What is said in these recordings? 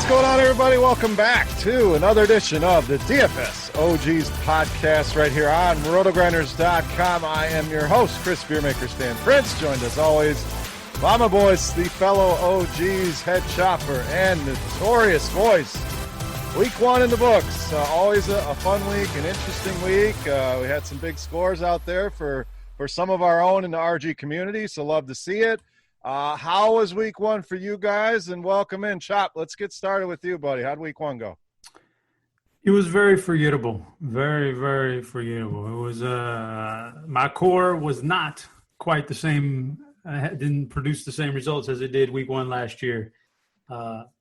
going on, everybody? Welcome back to another edition of the DFS OGs podcast right here on RotoGrinders.com. I am your host, Chris Beermaker Stan Prince, joined as always by my boys, the fellow OGs, head chopper and notorious voice. Week one in the books. Always a fun week, an interesting week. We had some big scores out there for some of our own in the RG community, so love to see it. How was week one for you guys? And welcome in, Chop. Let's get started with you, buddy. How'd week one go? It was very forgettable. Very, very forgettable. It was my core was not quite the same. Didn't produce the same results as it did week one last year.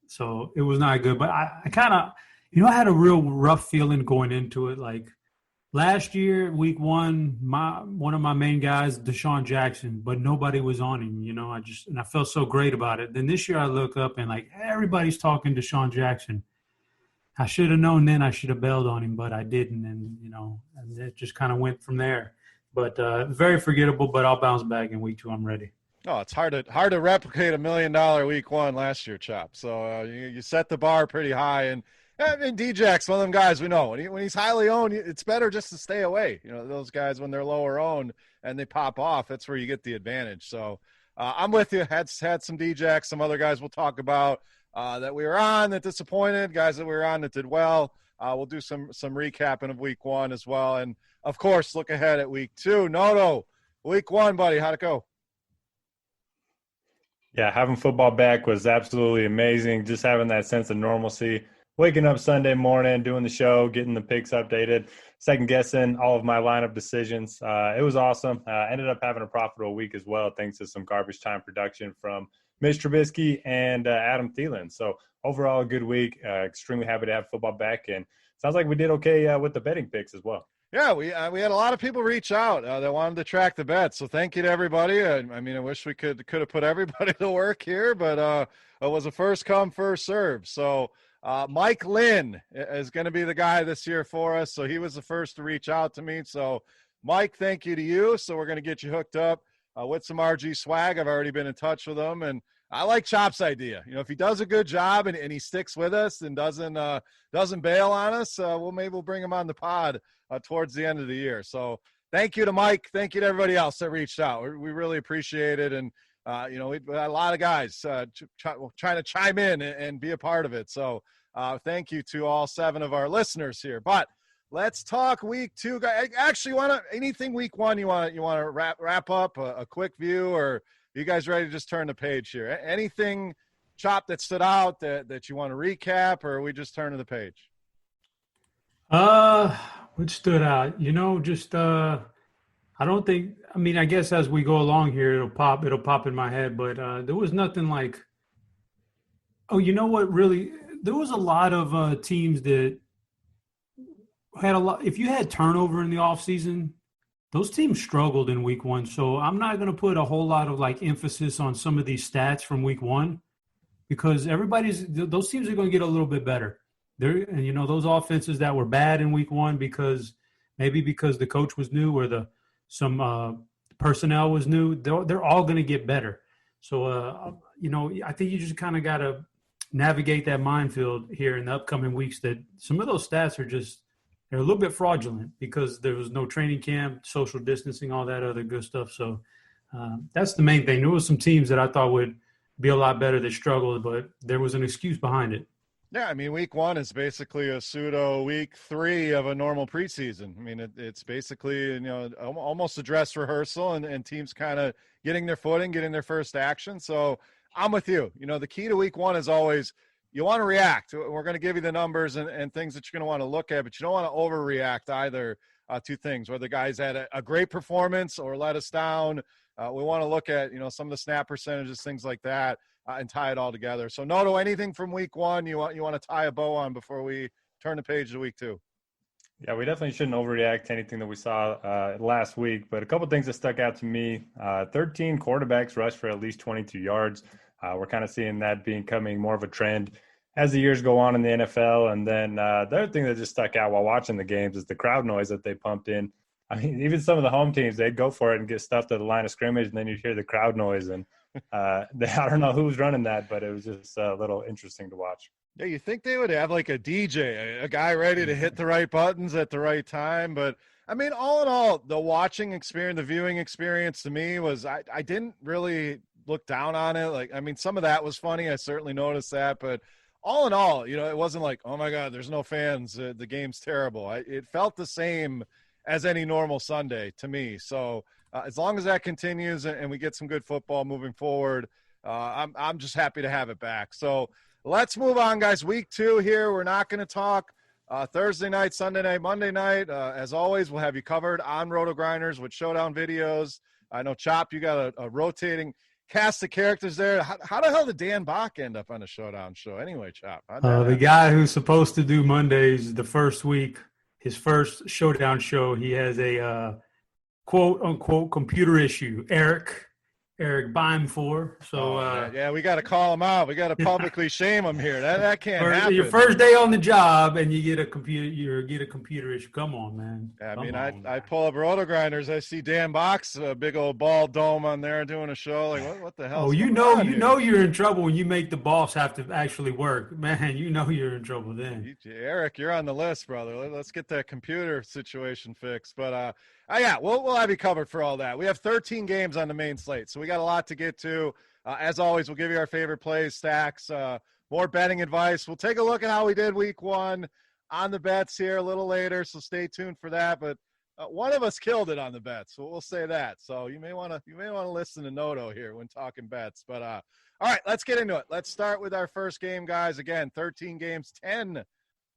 So it was not good. But I kind of, I had a real rough feeling going into it. Like last year, week one, one of my main guys, Deshaun Jackson, but nobody was on him. I felt so great about it. Then this year I look up and like everybody's talking Deshaun Jackson. I should have known then. I should have bailed on him, but I didn't. And and it just kind of went from there. But very forgettable. But I'll bounce back in week two. I'm ready. Oh, it's hard to replicate $1 million week one last year, Chop. So you set the bar pretty high, and D-Jack's one of them guys we know. When he's highly owned, it's better just to stay away. Those guys when they're lower owned and they pop off, that's where you get the advantage. So I'm with you. Had some D-Jacks, some other guys we'll talk about that we were on that disappointed, guys that we were on that did well. We'll do some recapping of week one as well, and of course look ahead at week two. Noto, week one, buddy, how'd it go? Yeah, having football back was absolutely amazing. Just having that sense of normalcy. Waking up Sunday morning, doing the show, getting the picks updated, second-guessing all of my lineup decisions. It was awesome. Ended up having a profitable week as well, thanks to some garbage time production from Mitch Trubisky and Adam Thielen. So overall, a good week. Extremely happy to have football back. And sounds like we did okay with the betting picks as well. Yeah, we had a lot of people reach out that wanted to track the bets. So thank you to everybody. I wish we could have put everybody to work here, but it was a first come, first serve. So Mike Lynn is going to be the guy this year for us. So he was the first to reach out to me. So Mike, thank you to you. So we're going to get you hooked up with some RG swag. I've already been in touch with him, and I like Chop's idea. If he does a good job and he sticks with us and doesn't bail on us, we'll bring him on the pod towards the end of the year. So thank you to Mike. Thank you to everybody else that reached out. We really appreciate it. And, we had a lot of guys trying to chime in and be a part of it. So thank you to all 7 of our listeners here. But let's talk week two. Actually, anything week one you want to wrap up, a quick view, or are you guys ready to just turn the page here? Anything, Chop, that stood out that you want to recap, or are we just turn to the page? What stood out? I don't think – I guess as we go along here, it'll pop in my head. But there was nothing like – oh, you know what really – there was a lot of teams that had a lot – if you had turnover in the offseason, those teams struggled in week one. So I'm not going to put a whole lot of, emphasis on some of these stats from week one because those teams are going to get a little bit better. Those offenses that were bad in week one because the coach was new or some personnel was new, they're all going to get better. So, I think you just kind of got to navigate that minefield here in the upcoming weeks that some of those stats they're a little bit fraudulent because there was no training camp, social distancing, all that other good stuff. So that's the main thing. There was some teams that I thought would be a lot better that struggled, but there was an excuse behind it. Yeah, week one is basically a pseudo week 3 of a normal preseason. It's basically, almost a dress rehearsal and teams kind of getting their footing, getting their first action. So I'm with you. The key to week one is always you want to react. We're going to give you the numbers and things that you're going to want to look at, but you don't want to overreact either to things, whether guys had a great performance or let us down. We want to look at, some of the snap percentages, things like that. And tie it all together. So, Noto, anything from week one you want to tie a bow on before we turn the page to week two? Yeah, we definitely shouldn't overreact to anything that we saw last week. But a couple of things that stuck out to me, 13 quarterbacks rushed for at least 22 yards. We're kind of seeing that becoming more of a trend as the years go on in the NFL. And then the other thing that just stuck out while watching the games is the crowd noise that they pumped in. Even some of the home teams, they'd go for it and get stuffed at the line of scrimmage, and then you'd hear the crowd noise. And I don't know who's running that, but it was just a little interesting to watch. Yeah, you think they would have like a DJ, a guy ready to hit the right buttons at the right time. But I mean, all in all, the watching experience, the viewing experience to me was I didn't really look down on it. Like, I mean, some of that was funny. I certainly noticed that. But all in all, it wasn't like, oh my God, there's no fans. The game's terrible. It felt the same as any normal Sunday to me. So as long as that continues and we get some good football moving forward, I'm just happy to have it back. So, let's move on, guys. Week 2 here. We're not going to talk Thursday night, Sunday night, Monday night. As always, we'll have you covered on RotoGrinders with showdown videos. I know, Chop, you got a rotating cast of characters there. How the hell did Dan Bach end up on a showdown show? Anyway, Chop. The guy who's supposed to do Mondays the first week, his first showdown show, he has a quote unquote computer issue. Eric Beimfor. So yeah, we got to call him out. We got to publicly shame him here. That can't happen. Your first day on the job and you get a computer issue. Come on, man. I pull up RotoGrinders. I see Dan Bach's big old ball dome on there doing a show. Like, what the hell? Oh, you know you're in trouble when you make the boss have to actually work, man. You know you're in trouble then. Eric, you're on the list, brother. Let's get that computer situation fixed. But yeah, we'll have you covered for all that. We have 13 games on the main slate, so we got a lot to get to. As always, we'll give you our favorite plays, stacks, more betting advice. We'll take a look at how we did week 1 on the bets here a little later, so stay tuned for that. But one of us killed it on the bets, so we'll say that. So you may want to listen to Noto here when talking bets. But all right, let's get into it. Let's start with our first game, guys. Again, 13 games, 10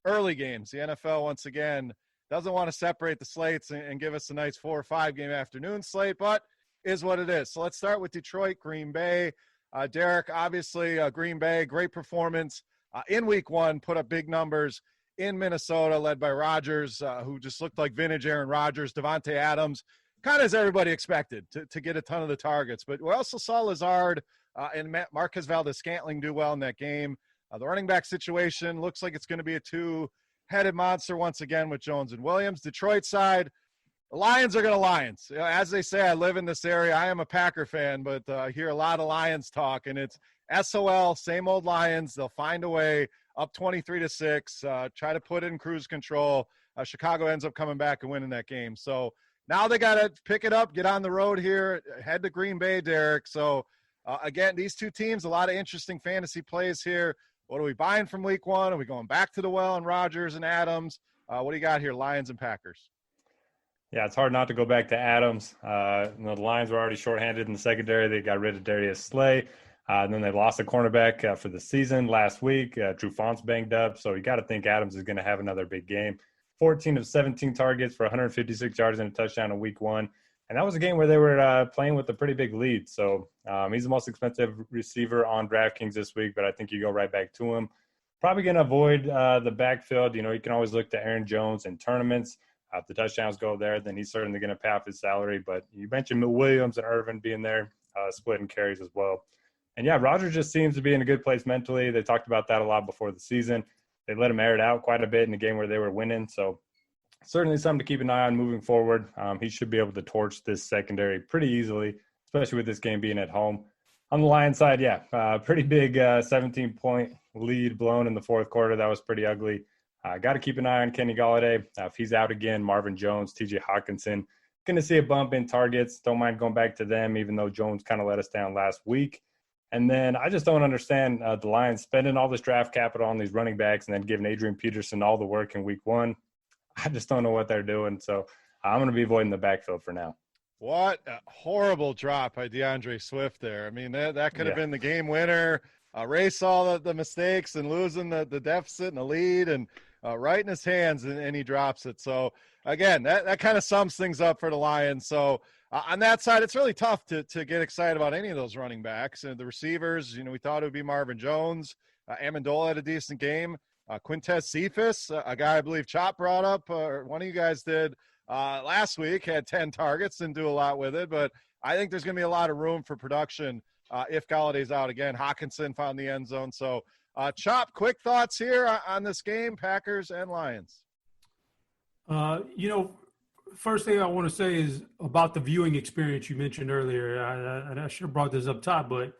early games. The NFL once again doesn't want to separate the slates and give us a nice 4 or 5 game afternoon slate, but is what it is. So let's start with Detroit, Green Bay. Derek, obviously, Green Bay, great performance in week 1, put up big numbers in Minnesota, led by Rodgers, who just looked like vintage Aaron Rodgers. Devontae Adams, kind of as everybody expected, to get a ton of the targets. But we also saw Lazard and Marquez Valdes-Scantling do well in that game. The running back situation looks like it's going to be a two-headed monster once again with Jones and Williams. Detroit side, the Lions are going to Lions. As they say, I live in this area. I am a Packer fan, but I hear a lot of Lions talk, and it's SOL, same old Lions. They'll find a way, up 23-6, try to put it in cruise control. Chicago ends up coming back and winning that game. So now they got to pick it up, get on the road here, head to Green Bay, Derek. So, again, these two teams, a lot of interesting fantasy plays here. What are we buying from week 1? Are we going back to the well on Rodgers and Adams? What do you got here, Lions and Packers? Yeah, it's hard not to go back to Adams. The Lions were already shorthanded in the secondary. They got rid of Darius Slay. And then they lost a cornerback for the season last week. Trufant's banged up, so you got to think Adams is going to have another big game. 14 of 17 targets for 156 yards and a touchdown in week 1. And that was a game where they were playing with a pretty big lead. So he's the most expensive receiver on DraftKings this week, but I think you go right back to him. Probably going to avoid the backfield. You can always look to Aaron Jones in tournaments. If the touchdowns go there, then he's certainly going to pay off his salary. But you mentioned Williams and Irvin being there, splitting carries as well. And, yeah, Rodgers just seems to be in a good place mentally. They talked about that a lot before the season. They let him air it out quite a bit in the game where they were winning. So certainly something to keep an eye on moving forward. He should be able to torch this secondary pretty easily, especially with this game being at home. On the Lions side, pretty big 17-point lead blown in the fourth quarter. That was pretty ugly. Got to keep an eye on Kenny Golladay. If he's out again, Marvin Jones, TJ Hawkinson, going to see a bump in targets. Don't mind going back to them, even though Jones kind of let us down last week. And then I just don't understand the Lions spending all this draft capital on these running backs and then giving Adrian Peterson all the work in week 1. I just don't know what they're doing. So I'm going to be avoiding the backfield for now. What a horrible drop by DeAndre Swift there. I mean, that could have been the game winner. Ray saw the mistakes and losing the deficit and the lead and right in his hands, and he drops it. So, again, that kind of sums things up for the Lions. So, on that side, it's really tough to get excited about any of those running backs. The receivers, we thought it would be Marvin Jones. Amendola had a decent game. Quintez Cephas, a guy I believe Chop brought up, or one of you guys did last week, had 10 targets, didn't do a lot with it. But I think there's going to be a lot of room for production if Galladay's out again. Hawkinson found the end zone. So, Chop, quick thoughts here on this game, Packers and Lions. First thing I want to say is about the viewing experience you mentioned earlier. I should have brought this up top, but,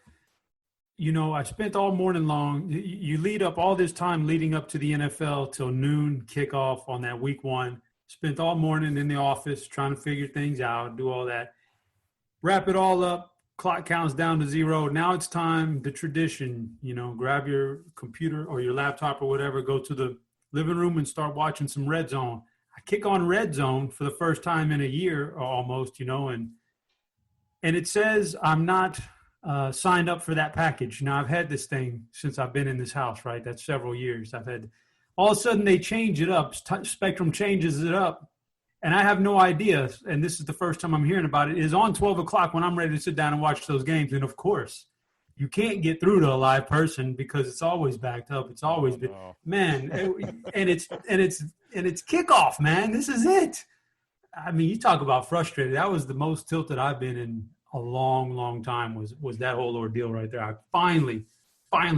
I spent all morning long. You lead up all this time leading up to the NFL till noon kickoff on that week one. Spent all morning in the office trying to figure things out, do all that. Wrap it all up. Clock counts down to 0. Now it's time, the tradition, grab your computer or your laptop or whatever, go to the living room and start watching some Red Zone. I kick on Red Zone for the first time in a year almost, and it says I'm not signed up for that package. Now, I've had this thing since I've been in this house, right? That's several years. All of a sudden they change it up. Spectrum changes it up. And I have no idea, and this is the first time I'm hearing about it, is on 12 o'clock when I'm ready to sit down and watch those games. And, of course, you can't get through to a live person because it's always backed up. It's always been – man, and it's kickoff, man. This is it. I mean, you talk about frustrated. That was the most tilted I've been in a long, long time was that whole ordeal right there. I finally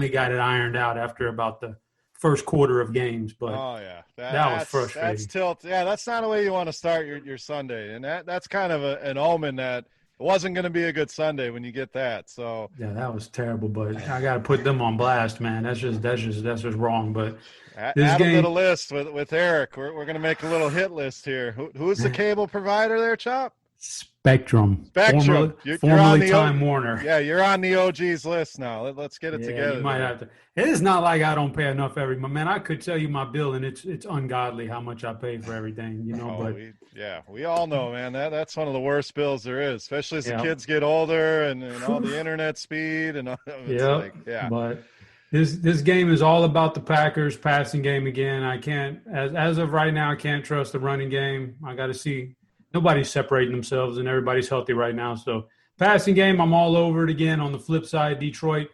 got it ironed out after about the first quarter of games, but that was frustrating. That's tilt. Yeah, that's not the way you want to start your Sunday, and that's kind of an omen that it wasn't going to be a good Sunday when you get that. So yeah, that was terrible. But I got to put them on blast, man. That's just wrong. But add a little list with Eric. We're going to make a little hit list here. Who's the cable provider there, Chop? Spectrum. Formerly Time Warner. Yeah, you're on the OG's list now. Let's get it together. You might have to. It is not like I don't pay enough every month. Man, I could tell you my bill, and it's ungodly how much I pay for everything. We all know, man. That's one of the worst bills there is, especially as the kids get older and all the internet speed and all. But this game is all about the Packers passing game again. I can't, as of right now, I can't trust the running game. I got to see. Nobody's separating themselves, and everybody's healthy right now. So passing game, I'm all over it again. On the flip side, Detroit,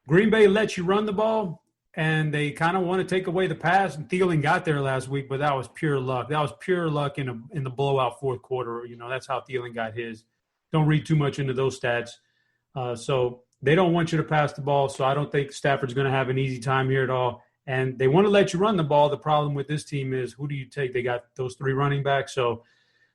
Green Bay lets you run the ball, and they kind of want to take away the pass. And Thielen got there last week, but that was pure luck. That was pure luck in the blowout fourth quarter. That's how Thielen got his. Don't read too much into those stats. So they don't want you to pass the ball, so I don't think Stafford's going to have an easy time here at all. And they want to let you run the ball. The problem with this team is who do you take? They got those 3 running backs, so –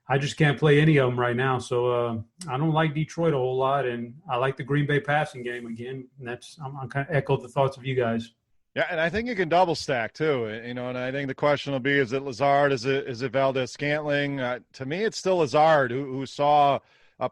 I just can't play any of them right now. So I don't like Detroit a whole lot, and I like the Green Bay passing game again. And I'm kind of echo the thoughts of you guys. Yeah, and I think you can double stack too. And I think the question will be: is it Lazard? Is it Valdez-Scantling? To me, it's still Lazard who saw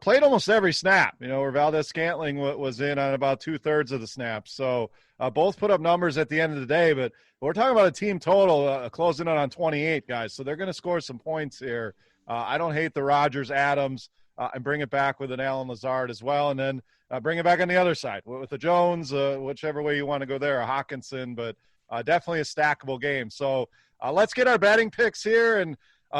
played almost every snap. Where Valdez-Scantling was in on about 2/3 of the snaps. So both put up numbers at the end of the day. But we're talking about a team total closing in on 28 guys. So they're going to score some points here. I don't hate the Rodgers-Adams and bring it back with an Allen Lazard as well. And then bring it back on the other side with the Jones, whichever way you want to go there, or Hawkinson, but definitely a stackable game. So let's get our betting picks here. And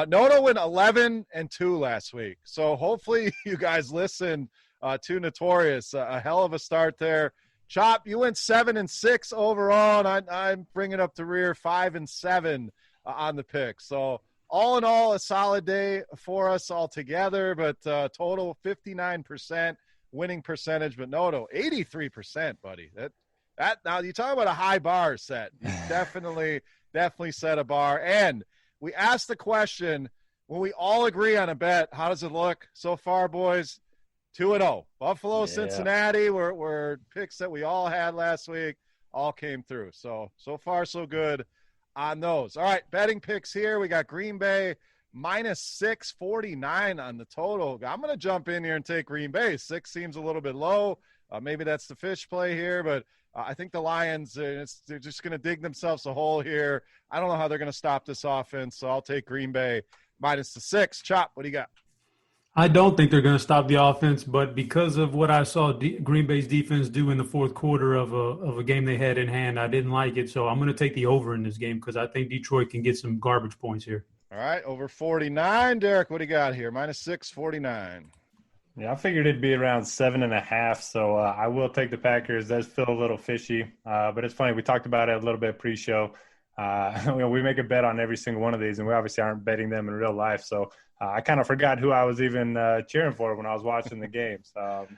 Noto went 11-2 last week. So hopefully you guys listen to Notorious. A hell of a start there. Chop, you went 7-6 overall, and I'm bringing up the rear 5-7 on the pick. So all in all, a solid day for us all together, but total 59% winning percentage. But Noto, 83%, buddy. That now you talk about a high bar set. You definitely set a bar. And we asked the question when we all agree on a bet. How does it look so far, boys? 2-0. Buffalo, Cincinnati were picks that we all had last week. All came through. So far so good on those. All right, betting picks here. We got Green Bay -649 on the total. I'm going to jump in here and take Green Bay. 6 seems a little bit low. Maybe that's the fish play here, but I think the Lions, they're just going to dig themselves a hole here. I don't know how they're going to stop this offense, so I'll take Green Bay -6. Chop, what do you got? I don't think they're going to stop the offense, but because of what I saw Green Bay's defense do in the fourth quarter of a game they had in hand, I didn't like it. So I'm going to take the over in this game because I think Detroit can get some garbage points here. All right, over 49. Derek, what do you got here? -649. Yeah, I figured it'd be around 7.5. So I will take the Packers. Does feel a little fishy, but it's funny. We talked about it a little bit pre-show. We make a bet on every single one of these, and we obviously aren't betting them in real life. So I kind of forgot who I was even cheering for when I was watching the games.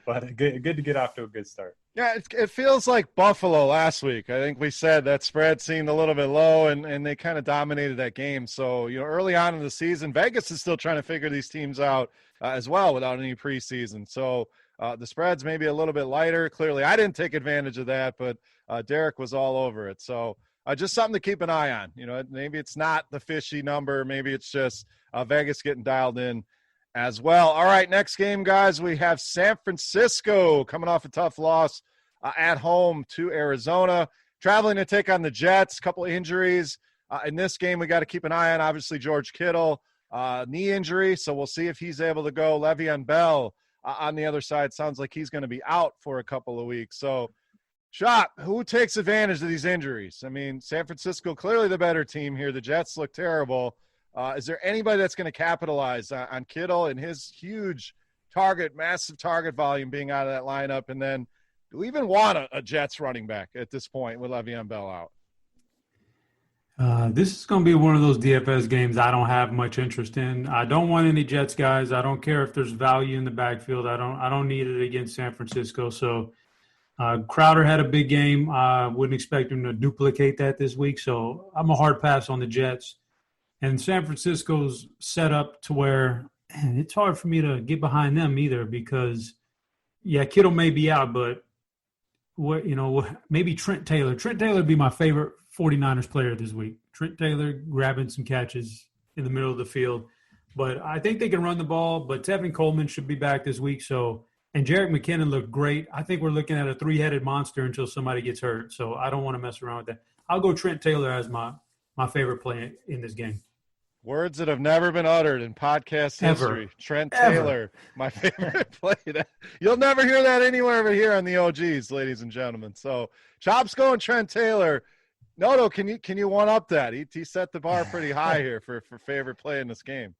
But good to get off to a good start. Yeah, it feels like Buffalo last week. I think we said that spread seemed a little bit low, and they kind of dominated that game. So, early on in the season, Vegas is still trying to figure these teams out as well without any preseason. So The spread's maybe a little bit lighter. Clearly, I didn't take advantage of that, but Derek was all over it. So just something to keep an eye on. Maybe it's not the fishy number. Maybe it's just Vegas getting dialed in as well. All right, next game, guys, we have San Francisco coming off a tough loss at home to Arizona, traveling to take on the Jets. A couple of injuries. In this game, we got to keep an eye on, obviously, George Kittle, knee injury, so we'll see if he's able to go. Le'Veon Bell on the other side sounds like he's going to be out for a couple of weeks. So, Shop, who takes advantage of these injuries? I mean, San Francisco, clearly the better team here. The Jets look terrible. Is there anybody that's going to capitalize on Kittle and his huge massive target volume being out of that lineup? And then do we even want a Jets running back at this point with Le'Veon Bell out? This is going to be one of those DFS games I don't have much interest in. I don't want any Jets guys. I don't care if there's value in the backfield. I don't need it against San Francisco. So Crowder had a big game. I wouldn't expect him to duplicate that this week. So I'm a hard pass on the Jets. And San Francisco's set up to where it's hard for me to get behind them either because, yeah, Kittle may be out, but maybe Trent Taylor. Trent Taylor would be my favorite 49ers player this week. Trent Taylor grabbing some catches in the middle of the field. But I think they can run the ball, but Tevin Coleman should be back this week. And Jerick McKinnon looked great. I think we're looking at a three-headed monster until somebody gets hurt. So I don't want to mess around with that. I'll go Trent Taylor as my favorite play in this game. Words that have never been uttered in podcast history. Trent Taylor, my favorite play. You'll never hear that anywhere but here on the OGs, ladies and gentlemen. So Chop's going Trent Taylor. Noto, can you one up that? He set the bar pretty high here for favorite play in this game.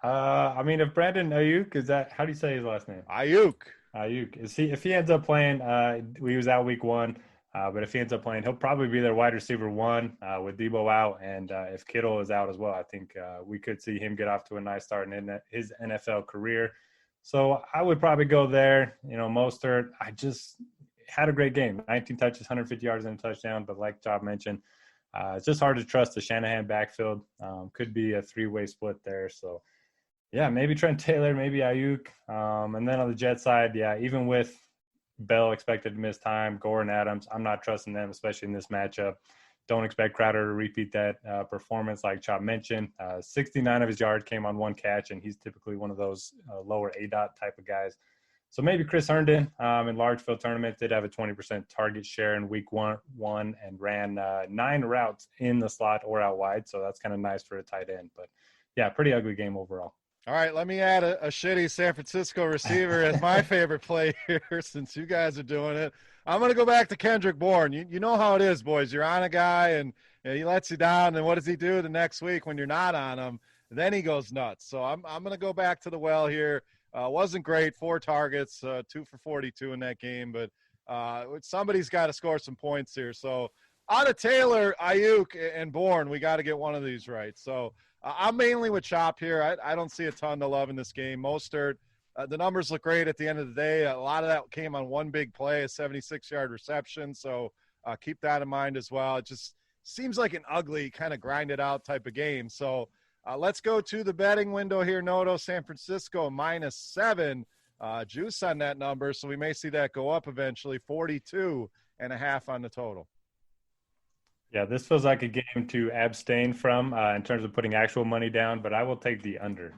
I mean, if Brandon Ayuk how do you say his last name? Ayuk. If he ends up playing, he was out week 1. But if he ends up playing, he'll probably be their wide receiver 1 with Debo out. And if Kittle is out as well, I think we could see him get off to a nice start in his NFL career. So I would probably go there. Mostert, I just had a great game. 19 touches, 150 yards and a touchdown. But like Job mentioned, it's just hard to trust the Shanahan backfield. Could be a 3-way split there. So, yeah, maybe Trent Taylor, maybe Ayuk. And then on the Jet side, yeah, even with Bell expected to miss time, Gore and Adams, I'm not trusting them, especially in this matchup. Don't expect Crowder to repeat that performance like Chop mentioned. 69 of his yards came on one catch, and he's typically one of those lower ADOT type of guys. So maybe Chris Herndon in large field tournament did have a 20% target share in week one and ran 9 routes in the slot or out wide. So that's kind of nice for a tight end. But, yeah, pretty ugly game overall. All right, let me add a shitty San Francisco receiver as my favorite play here since you guys are doing it. I'm going to go back to Kendrick Bourne. You know how it is, boys. You're on a guy, and he lets you down, and what does he do the next week when you're not on him? Then he goes nuts. So I'm going to go back to the well here. Wasn't great, 4 targets, 2 for 42 in that game, but somebody's got to score some points here. So out of Taylor, Ayuk, and Bourne, we got to get one of these right. So I'm mainly with Chop here. I don't see a ton to love in this game. Mostert, the numbers look great at the end of the day. A lot of that came on one big play, a 76-yard reception. So keep that in mind as well. It just seems like an ugly kind of grinded out type of game. So let's go to the betting window here. Noto, San Francisco -7. Juice on that number. So we may see that go up eventually. 42.5 on the total. Yeah, this feels like a game to abstain from in terms of putting actual money down, but I will take the under.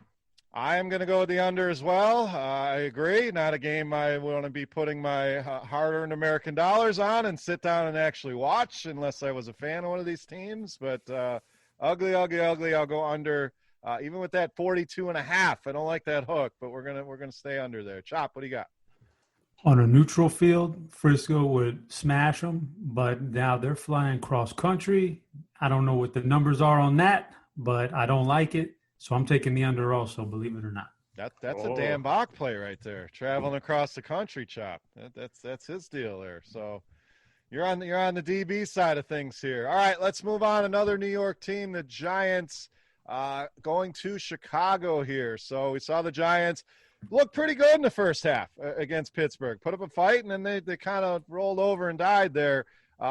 I am going to go with the under as well. I agree. Not a game I want to be putting my hard-earned American dollars on and sit down and actually watch unless I was a fan of one of these teams. But ugly. I'll go under. Even with that 42.5, I don't like that hook, but we're gonna stay under there. Chop, what do you got? On a neutral field, Frisco would smash them, but now they're flying cross country. I don't know what the numbers are on that, but I don't like it. So I'm taking the under also, believe it or not. That's a Dan Bach play right there. Traveling across the country, Chop. That's his deal there. So you're on the DB side of things here. All right, let's move on. Another New York team, the Giants, going to Chicago here. So we saw the Giants looked pretty good in the first half against Pittsburgh. Put up a fight, and then they kind of rolled over and died there.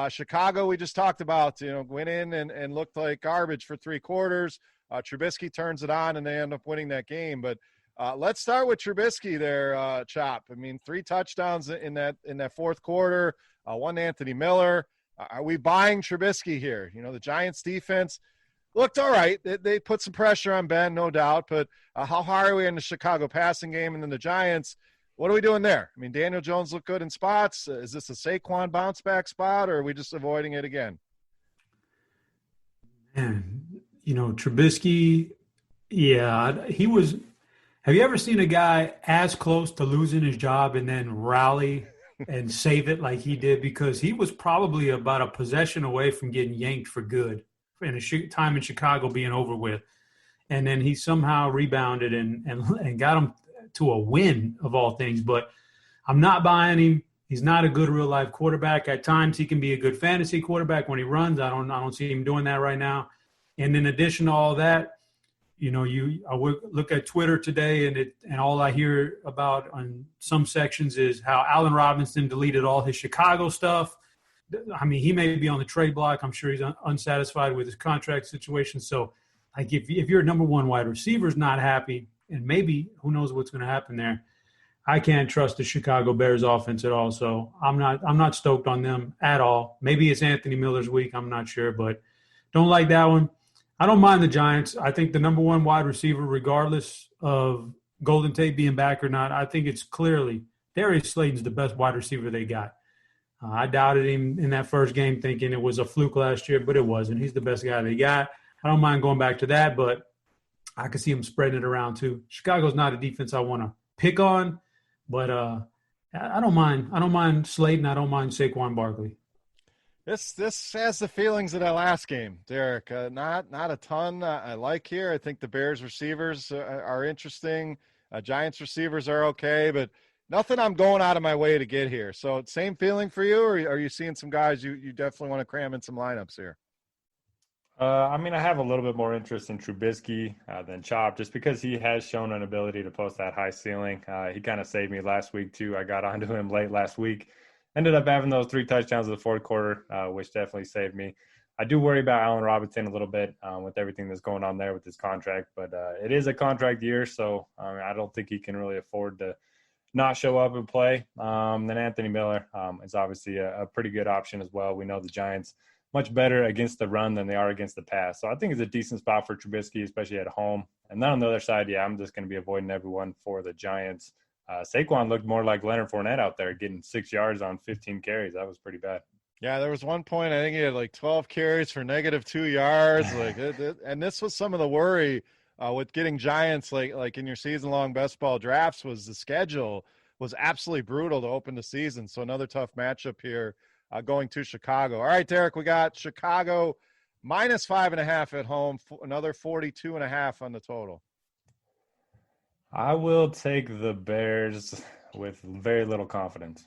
Chicago, we just talked about, went in and looked like garbage for 3 quarters. Trubisky turns it on, and they end up winning that game. But Let's start with Trubisky there, Chop. I mean, 3 touchdowns in that fourth quarter, 1 Anthony Miller. Are we buying Trubisky here? You know, the Giants defense looked all right. They put some pressure on Ben, no doubt. But how high are we in the Chicago passing game? And then the Giants, what are we doing there? I mean, Daniel Jones looked good in spots. Is this a Saquon bounce back spot, or are we just avoiding it again? Man, you know, Trubisky, yeah, he was – have you ever seen a guy as close to losing his job and then rally and save it like he did? Because he was probably about a possession away from getting yanked for good and a time in Chicago being over with. And then he somehow rebounded and got him to a win of all things. But I'm not buying him. He's not a good real life quarterback. At times he can be a good fantasy quarterback when he runs. I don't see him doing that right now. And in addition to all that, you know, I would look at Twitter today and all I hear about on some sections is how Allen Robinson deleted all his Chicago stuff. I mean, he may be on the trade block. I'm sure he's unsatisfied with his contract situation. So, like, if your number one wide receiver is not happy, and maybe who knows what's going to happen there, I can't trust the Chicago Bears offense at all. So I'm not stoked on them at all. Maybe it's Anthony Miller's week. I'm not sure, but don't like that one. I don't mind the Giants. I think the number one wide receiver, regardless of Golden Tate being back or not, I think it's clearly Darius Slayton's the best wide receiver they got. I doubted him in that first game thinking it was a fluke last year, but it wasn't. He's the best guy they got. I don't mind going back to that, but I can see him spreading it around too. Chicago's not a defense I want to pick on. But I don't mind. I don't mind Slayton. I don't mind Saquon Barkley. This has the feelings of that last game, Derek. Not a ton I like here. I think the Bears receivers are interesting. Giants receivers are okay, but nothing I'm going out of my way to get here. So same feeling for you, or are you seeing some guys you definitely want to cram in some lineups here? I mean, I have a little bit more interest in Trubisky than Chop, just because he has shown an ability to post that high ceiling. He kind of saved me last week, too. I got onto him late last week. Ended up having those 3 touchdowns in the fourth quarter, which definitely saved me. I do worry about Allen Robinson a little bit with everything that's going on there with his contract, but it is a contract year, so I don't think he can really afford to not show up and play. Then Anthony Miller is obviously a pretty good option as well. We know the Giants – much better against the run than they are against the pass. So I think it's a decent spot for Trubisky, especially at home. And then on the other side, yeah, I'm just going to be avoiding everyone for the Giants. Saquon looked more like Leonard Fournette out there, getting 6 yards on 15 carries. That was pretty bad. Yeah, there was one point, I think he had like 12 carries for -2 yards. And this was some of the worry with getting Giants like in your season-long best ball drafts was the schedule was absolutely brutal to open the season. So another tough matchup here. Going to Chicago. All right, Derek, we got Chicago -5.5 at home, another 42.5 on the total. I will take the Bears with very little confidence.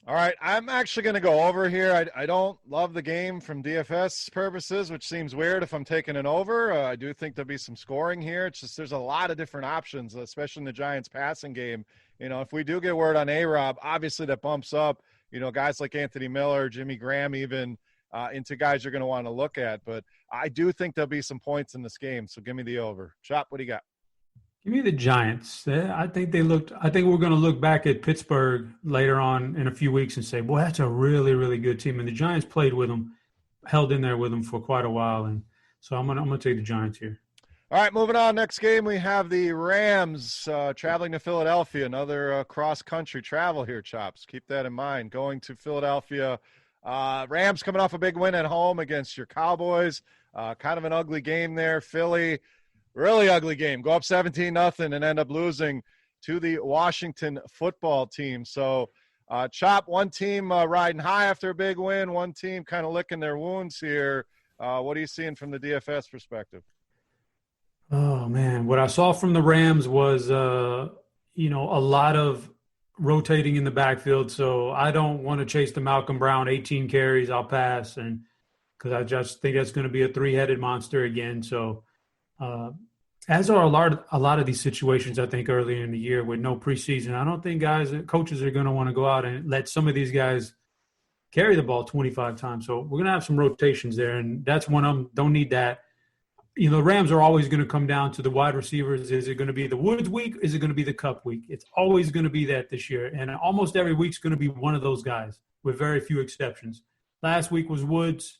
All right, I'm actually going to go over here. I don't love the game from DFS purposes, which seems weird if I'm taking an over. I do think there'll be some scoring here. It's just there's a lot of different options, especially in the Giants passing game. You know, if we do get word on A-Rob, obviously that bumps up, you know, guys like Anthony Miller, Jimmy Graham even, into guys you're going to want to look at. But I do think there'll be some points in this game, so give me the over. Chop, what do you got? Give me the Giants. I think we're going to look back at Pittsburgh later on in a few weeks and say, boy, that's a really, really good team. And the Giants played with them, held in there with them for quite a while. And so I'm going to take the Giants here. All right, moving on. Next game, we have the Rams traveling to Philadelphia. Another cross-country travel here, Chops. Keep that in mind. Going to Philadelphia. Rams coming off a big win at home against your Cowboys. Kind of an ugly game there. Philly, really ugly game. Go up 17-0 and end up losing to the Washington football team. So, Chop, one team riding high after a big win, one team kind of licking their wounds here. What are you seeing from the DFS perspective? Oh, man. What I saw from the Rams was, a lot of rotating in the backfield. So I don't want to chase the Malcolm Brown 18 carries. I'll pass. And because I just think that's going to be a 3-headed monster again. So as are a lot of these situations, I think, earlier in the year with no preseason, I don't think coaches are going to want to go out and let some of these guys carry the ball 25 times. So we're going to have some rotations there. And that's one of them. Don't need that. the Rams are always going to come down to the wide receivers. Is it going to be the Woods week? Is it going to be the Cup week? It's always going to be that this year. And almost every week's going to be one of those guys with very few exceptions. Last week was Woods.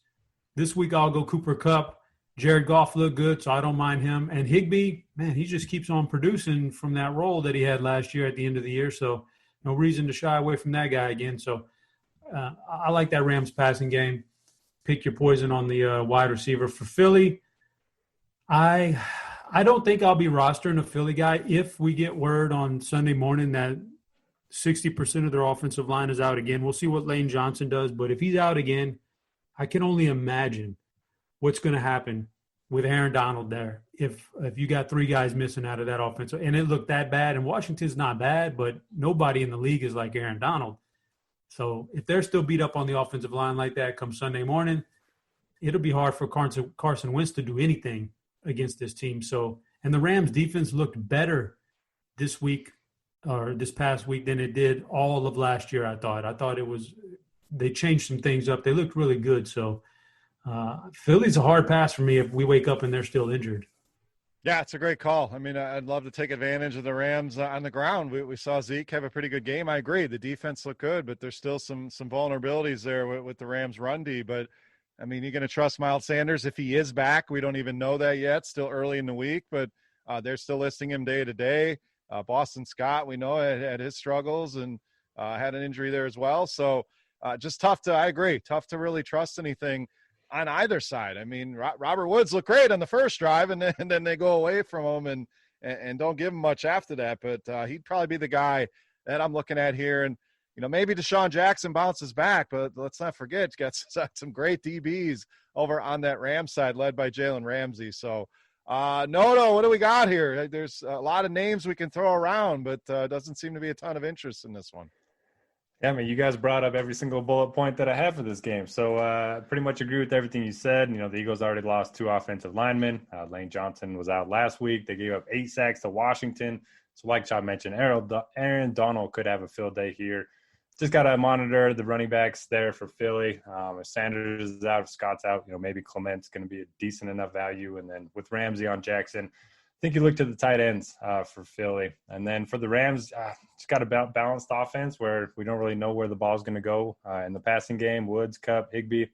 This week I'll go Cooper Kupp. Jared Goff looked good, so I don't mind him. And Higbee, man, he just keeps on producing from that role that he had last year at the end of the year. So no reason to shy away from that guy again. So I like that Rams passing game. Pick your poison on the wide receiver. For Philly, I don't think I'll be rostering a Philly guy if we get word on Sunday morning that 60% of their offensive line is out again. We'll see what Lane Johnson does, but if he's out again, I can only imagine what's going to happen with Aaron Donald there. If you got three guys missing out of that offense, and it looked that bad, and Washington's not bad, but nobody in the league is like Aaron Donald. So if they're still beat up on the offensive line like that come Sunday morning, it'll be hard for Carson Wentz to do anything against this team. So, and the Rams defense looked better this week or this past week than it did all of last year. I thought they changed some things up. They looked really good. So Philly's a hard pass for me if we wake up and they're still injured. Yeah, it's a great call. I mean, I'd love to take advantage of the Rams on the ground. We saw Zeke have a pretty good game. I agree. The defense looked good, but there's still some vulnerabilities there with the Rams run D. But, I mean, you're going to trust Miles Sanders if he is back. We don't even know that yet. Still early in the week, but they're still listing him day to day. Boston Scott, we know, had his struggles and had an injury there as well. So just I agree, tough to really trust anything on either side. I mean, Robert Woods looked great on the first drive, and then they go away from him and don't give him much after that. But he'd probably be the guy that I'm looking at here. And, maybe Deshaun Jackson bounces back, but let's not forget, got some great DBs over on that Rams side led by Jalen Ramsey. So, Noto, what do we got here? There's a lot of names we can throw around, but doesn't seem to be a ton of interest in this one. Yeah, I mean, you guys brought up every single bullet point that I have for this game. So pretty much agree with everything you said. The Eagles already lost 2 offensive linemen. Lane Johnson was out last week. They gave up 8 sacks to Washington. So like Chad mentioned, Aaron Donald could have a field day here. Just got to monitor the running backs there for Philly. If Sanders is out, if Scott's out, maybe Clement's going to be a decent enough value. And then with Ramsey on Jackson, I think you look to the tight ends for Philly. And then for the Rams, just got a balanced offense where we don't really know where the ball is going to go in the passing game. Woods, Kupp, Higbee, I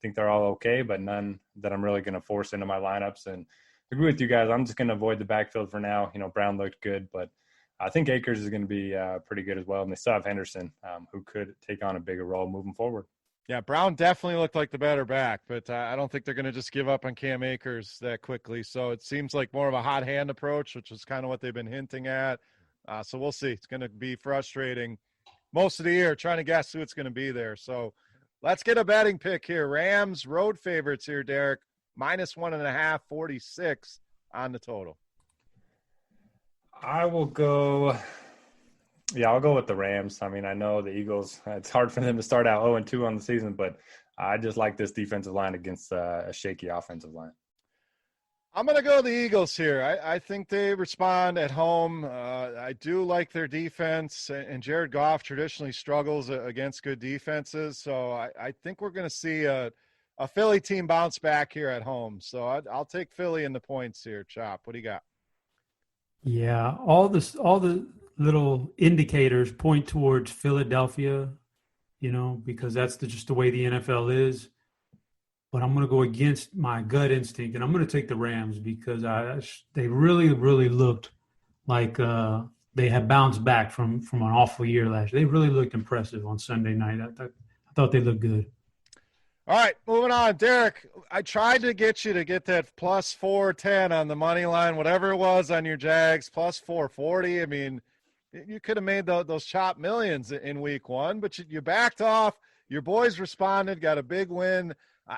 think they're all okay, but none that I'm really going to force into my lineups. And I agree with you guys. I'm just going to avoid the backfield for now. Brown looked good, but I think Akers is going to be pretty good as well. And they still have Henderson, who could take on a bigger role moving forward. Yeah, Brown definitely looked like the better back, but I don't think they're going to just give up on Cam Akers that quickly. So it seems like more of a hot hand approach, which is kind of what they've been hinting at. So we'll see. It's going to be frustrating most of the year trying to guess who it's going to be there. So let's get a betting pick here. Rams road favorites here, Derek. -1.5, 46 on the total. I'll go with the Rams. I mean, I know the Eagles, it's hard for them to start out 0-2 on the season, but I just like this defensive line against a shaky offensive line. I'm going to go the Eagles here. I think they respond at home. I do like their defense, and Jared Goff traditionally struggles against good defenses. So I think we're going to see a Philly team bounce back here at home. So I'll take Philly in the points here. Chop, what do you got? Yeah, all the little indicators point towards Philadelphia, because that's just the way the NFL is. But I'm going to go against my gut instinct, and I'm going to take the Rams because they really, really looked like they had bounced back from an awful year last year. They really looked impressive on Sunday night. I thought they looked good. All right, moving on. Derek, I tried to get you to get that plus 410 on the money line, whatever it was on your Jags, plus 440. I mean, you could have made those chop millions in week 1, but you backed off. Your boys responded, got a big win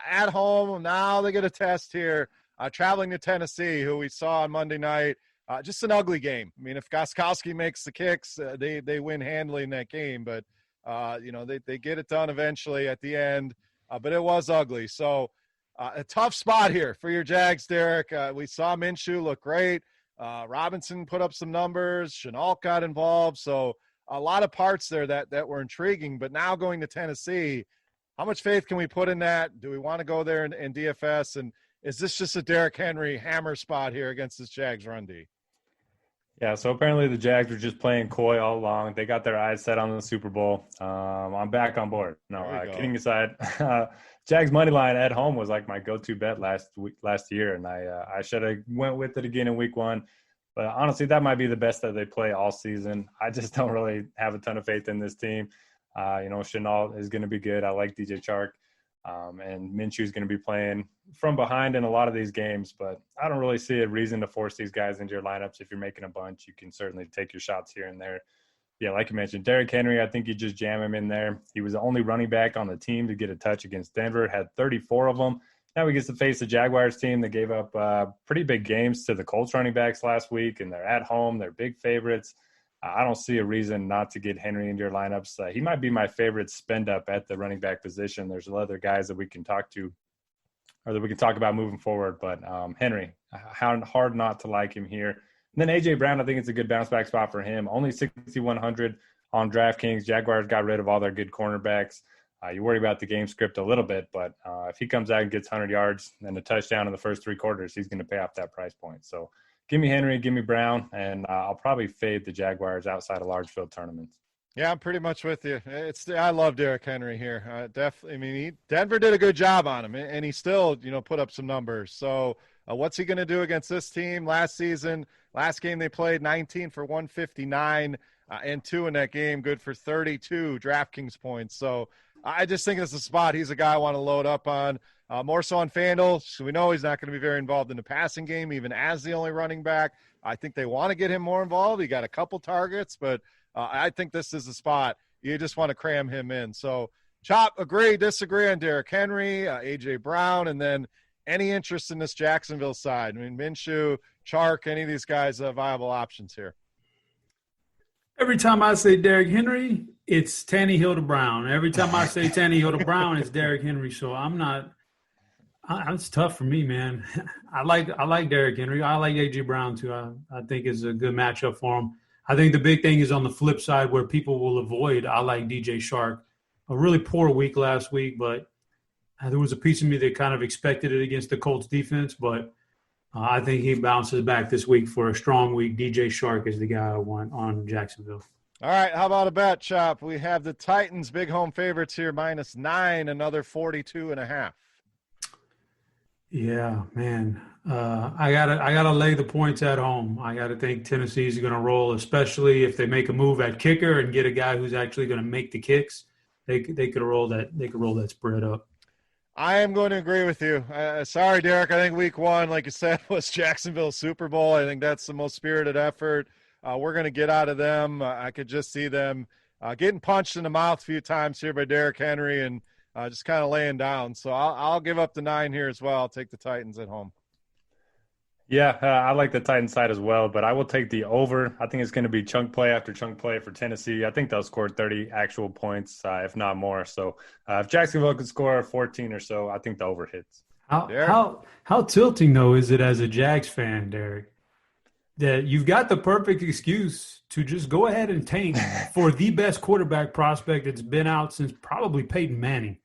at home. Now they get a test here, traveling to Tennessee, who we saw on Monday night. Just an ugly game. I mean, if Gostkowski makes the kicks, they win handily in that game. But, they get it done eventually at the end. But it was ugly. So a tough spot here for your Jags, Derek. We saw Minshew look great. Robinson put up some numbers. Shenault got involved. So a lot of parts there that were intriguing. But now going to Tennessee, how much faith can we put in that? Do we want to go there in DFS? And is this just a Derrick Henry hammer spot here against this Jags run D? Yeah, so apparently the Jags were just playing coy all along. They got their eyes set on the Super Bowl. I'm back on board. No, kidding aside, Jags money line at home was like my go-to bet last year, and I should have went with it again in week 1. But honestly, that might be the best that they play all season. I just don't really have a ton of faith in this team. Chenault is going to be good. I like DJ Chark. And Minshew is going to be playing from behind in a lot of these games, but I don't really see a reason to force these guys into your lineups. If you're making a bunch, you can certainly take your shots here and there. Yeah, like you mentioned, Derrick Henry, I think you just jam him in there. He was the only running back on the team to get a touch against Denver, had 34 of them. Now he gets to face the Jaguars team that gave up pretty big games to the Colts running backs last week, and they're at home. They're big favorites. I don't see a reason not to get Henry into your lineups. He might be my favorite spend up at the running back position. There's other guys that we can talk to or that we can talk about moving forward. But Henry, hard not to like him here. And then A.J. Brown, I think it's a good bounce back spot for him. Only 6,100 on DraftKings. Jaguars got rid of all their good cornerbacks. You worry about the game script a little bit, but if he comes out and gets 100 yards and a touchdown in the first 3 quarters, he's going to pay off that price point. So give me Henry, give me Brown, and I'll probably fade the Jaguars outside of large field tournaments. Yeah, I'm pretty much with you. I love Derrick Henry here. Definitely. I mean, Denver did a good job on him, and he still, put up some numbers. So what's he going to do against this team? Last game they played 19 for 159 and 2 in that game, good for 32 DraftKings points. So I just think it's a spot. He's a guy I want to load up on. More so on FanDuel, so we know he's not going to be very involved in the passing game, even as the only running back. I think they want to get him more involved. He got a couple targets, but I think this is the spot. You just want to cram him in. So, Chop, agree, disagree on Derrick Henry, A.J. Brown, and then any interest in this Jacksonville side? I mean, Minshew, Chark, any of these guys viable options here? Every time I say Derrick Henry, it's Tannehill to Brown. Every time I say Tannehill to Brown, it's Derrick Henry. So it's tough for me, man. I like Derrick Henry. I like A.J. Brown, too. I think it's a good matchup for him. I think the big thing is on the flip side where people will avoid. I like DJ Chark. A really poor week last week, but there was a piece of me that kind of expected it against the Colts defense, but I think he bounces back this week for a strong week. DJ Chark is the guy I want on Jacksonville. All right, how about a bet, Chop? We have the Titans, big home favorites here, -9, another 42.5. Yeah, man. I gotta lay the points at home. I gotta think Tennessee's going to roll, especially if they make a move at kicker and get a guy who's actually going to make the kicks. They could roll that. They could roll that spread up. I am going to agree with you. Sorry, Derek. I think week 1, like you said, was Jacksonville's Super Bowl. I think that's the most spirited effort we're going to get out of them. I could just see them getting punched in the mouth a few times here by Derrick Henry and just kind of laying down. So I'll give up the 9 here as well. I'll take the Titans at home. Yeah, I like the Titans side as well, but I will take the over. I think it's going to be chunk play after chunk play for Tennessee. I think they'll score 30 actual points, if not more. So if Jacksonville could score 14 or so, I think the over hits. How tilting, though, is it as a Jags fan, Derek, that you've got the perfect excuse to just go ahead and tank for the best quarterback prospect that's been out since probably Peyton Manning.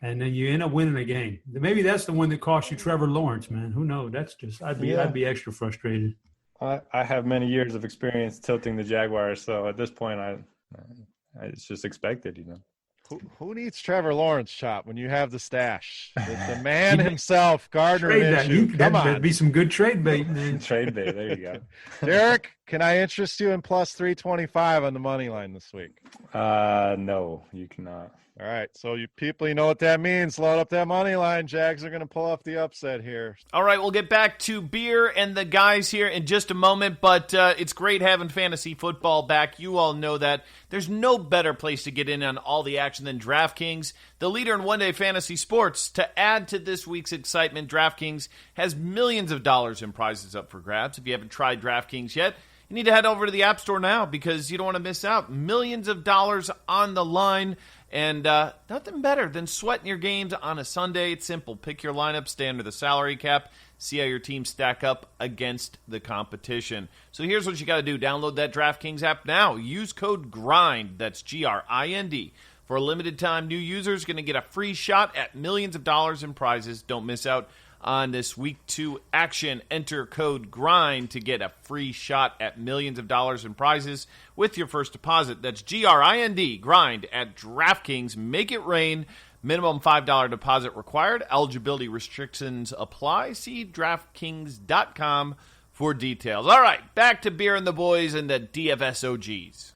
And then you end up winning a game. Maybe that's the one that cost you Trevor Lawrence, man. Who knows? That's just I'd be extra frustrated. I have many years of experience tilting the Jaguars, so at this point, it's just expected, Who needs Trevor Lawrence, Chop, when you have the stash? The man himself, Gardner Minshew. Come on. That'd be some good trade bait, man. Trade bait. There you go. Derek, can I interest you in plus 325 on the money line this week? No, you cannot. All right, so you people, you know what that means. Load up that money line. Jags are going to pull off the upset here. All right, we'll get back to beer and the guys here in just a moment, but it's great having fantasy football back. You all know that. There's no better place to get in on all the action than DraftKings, the leader in one-day fantasy sports. To add to this week's excitement, DraftKings has millions of dollars in prizes up for grabs. If you haven't tried DraftKings yet, you need to head over to the App Store now because you don't want to miss out. Millions of dollars on the line. And nothing better than sweating your games on a Sunday. It's simple. Pick your lineup, stay under the salary cap, see how your teams stack up against the competition. So here's what you got to do. Download that DraftKings app now. Use code GRIND, that's GRIND. For a limited time, new users going to get a free shot at millions of dollars in prizes. Don't miss out on this Week 2 action. Enter code GRIND to get a free shot at millions of dollars in prizes with your first deposit. That's GRIND, GRIND, at DraftKings. Make it rain. Minimum $5 deposit required. Eligibility restrictions apply. See DraftKings.com for details. All right, back to Beer and the Boys and the DFS OGs.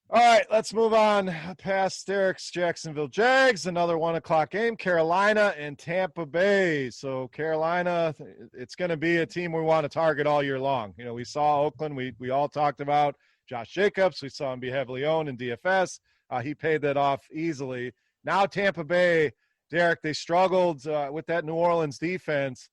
All right, let's move on past Derek's Jacksonville Jags. Another 1 o'clock game, Carolina and Tampa Bay. So Carolina, it's going to be a team we want to target all year long. You know, we saw Oakland. We all talked about Josh Jacobs. We saw him be heavily owned in DFS. He paid that off easily. Now Tampa Bay, Derek, they struggled with that New Orleans defense.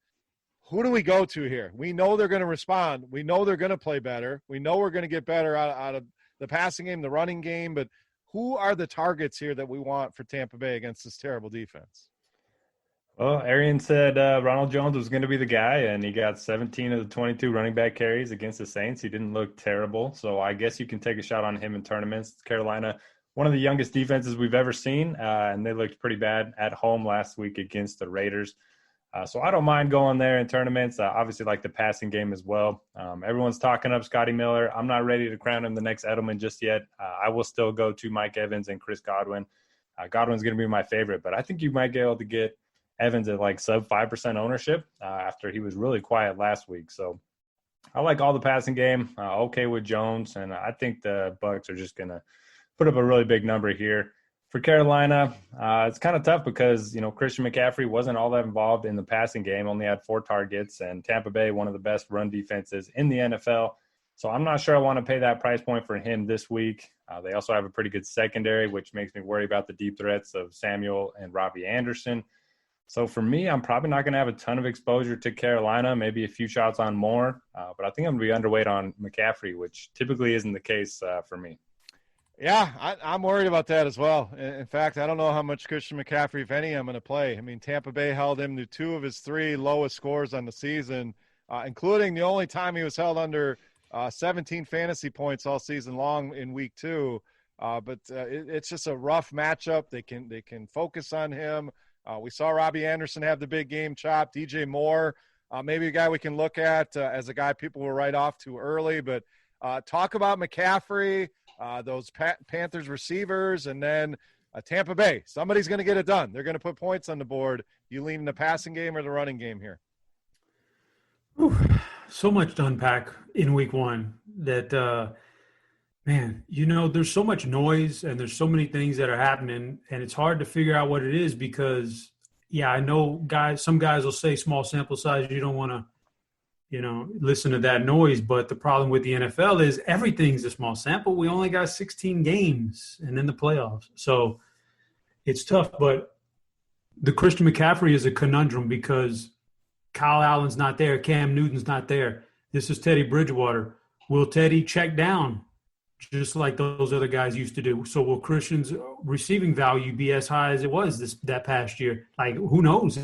Who do we go to here? We know they're going to respond. We know they're going to play better. We know we're going to get better out of the passing game, the running game, but who are the targets here that we want for Tampa Bay against this terrible defense? Well, Arian said Ronald Jones was going to be the guy, and he got 17 of the 22 running back carries against the Saints. He didn't look terrible, so I guess you can take a shot on him in tournaments. Carolina, one of the youngest defenses we've ever seen, and they looked pretty bad at home last week against the Raiders. So I don't mind going there in tournaments. Obviously, like the passing game as well. Everyone's talking up Scotty Miller. I'm not ready to crown him the next Edelman just yet. I will still go to Mike Evans and Chris Godwin. Godwin's going to be my favorite, but I think you might be able to get Evans at like sub 5% ownership after he was really quiet last week. So I like all the passing game. Okay with Jones, and I think the Bucs are just going to put up a really big number here. For Carolina, it's kind of tough because, you know, Christian McCaffrey wasn't all that involved in the passing game, only had 4 targets, and Tampa Bay, one of the best run defenses in the NFL. So I'm not sure I want to pay that price point for him this week. They also have a pretty good secondary, which makes me worry about the deep threats of Samuel and Robbie Anderson. So for me, I'm probably not going to have a ton of exposure to Carolina, maybe a few shots on more, but I think I'm going to be underweight on McCaffrey, which typically isn't the case for me. Yeah, I'm worried about that as well. In fact, I don't know how much Christian McCaffrey, if any, I'm going to play. I mean, Tampa Bay held him to 2 of his 3 lowest scores on the season, including the only time he was held under 17 fantasy points all season long in week 2. But it's just a rough matchup. They can focus on him. We saw Robbie Anderson have the big game chop. DJ Moore, maybe a guy we can look at as a guy people will write off too early. But talk about McCaffrey, those Panthers receivers, and then Tampa Bay. Somebody's going to get it done. They're going to put points on the board. You lean in the passing game or the running game here? Ooh, so much to unpack in week 1 that, man, you know, there's so much noise and there's so many things that are happening, and it's hard to figure out what it is because, yeah, I know some guys will say small sample size. You don't want to, you know, listen to that noise. But the problem with the NFL is everything's a small sample. We only got 16 games and then the playoffs. So it's tough. But the Christian McCaffrey is a conundrum because Kyle Allen's not there. Cam Newton's not there. This is Teddy Bridgewater. Will Teddy check down just like those other guys used to do? So will Christian's receiving value be as high as it was that past year? Like, who knows?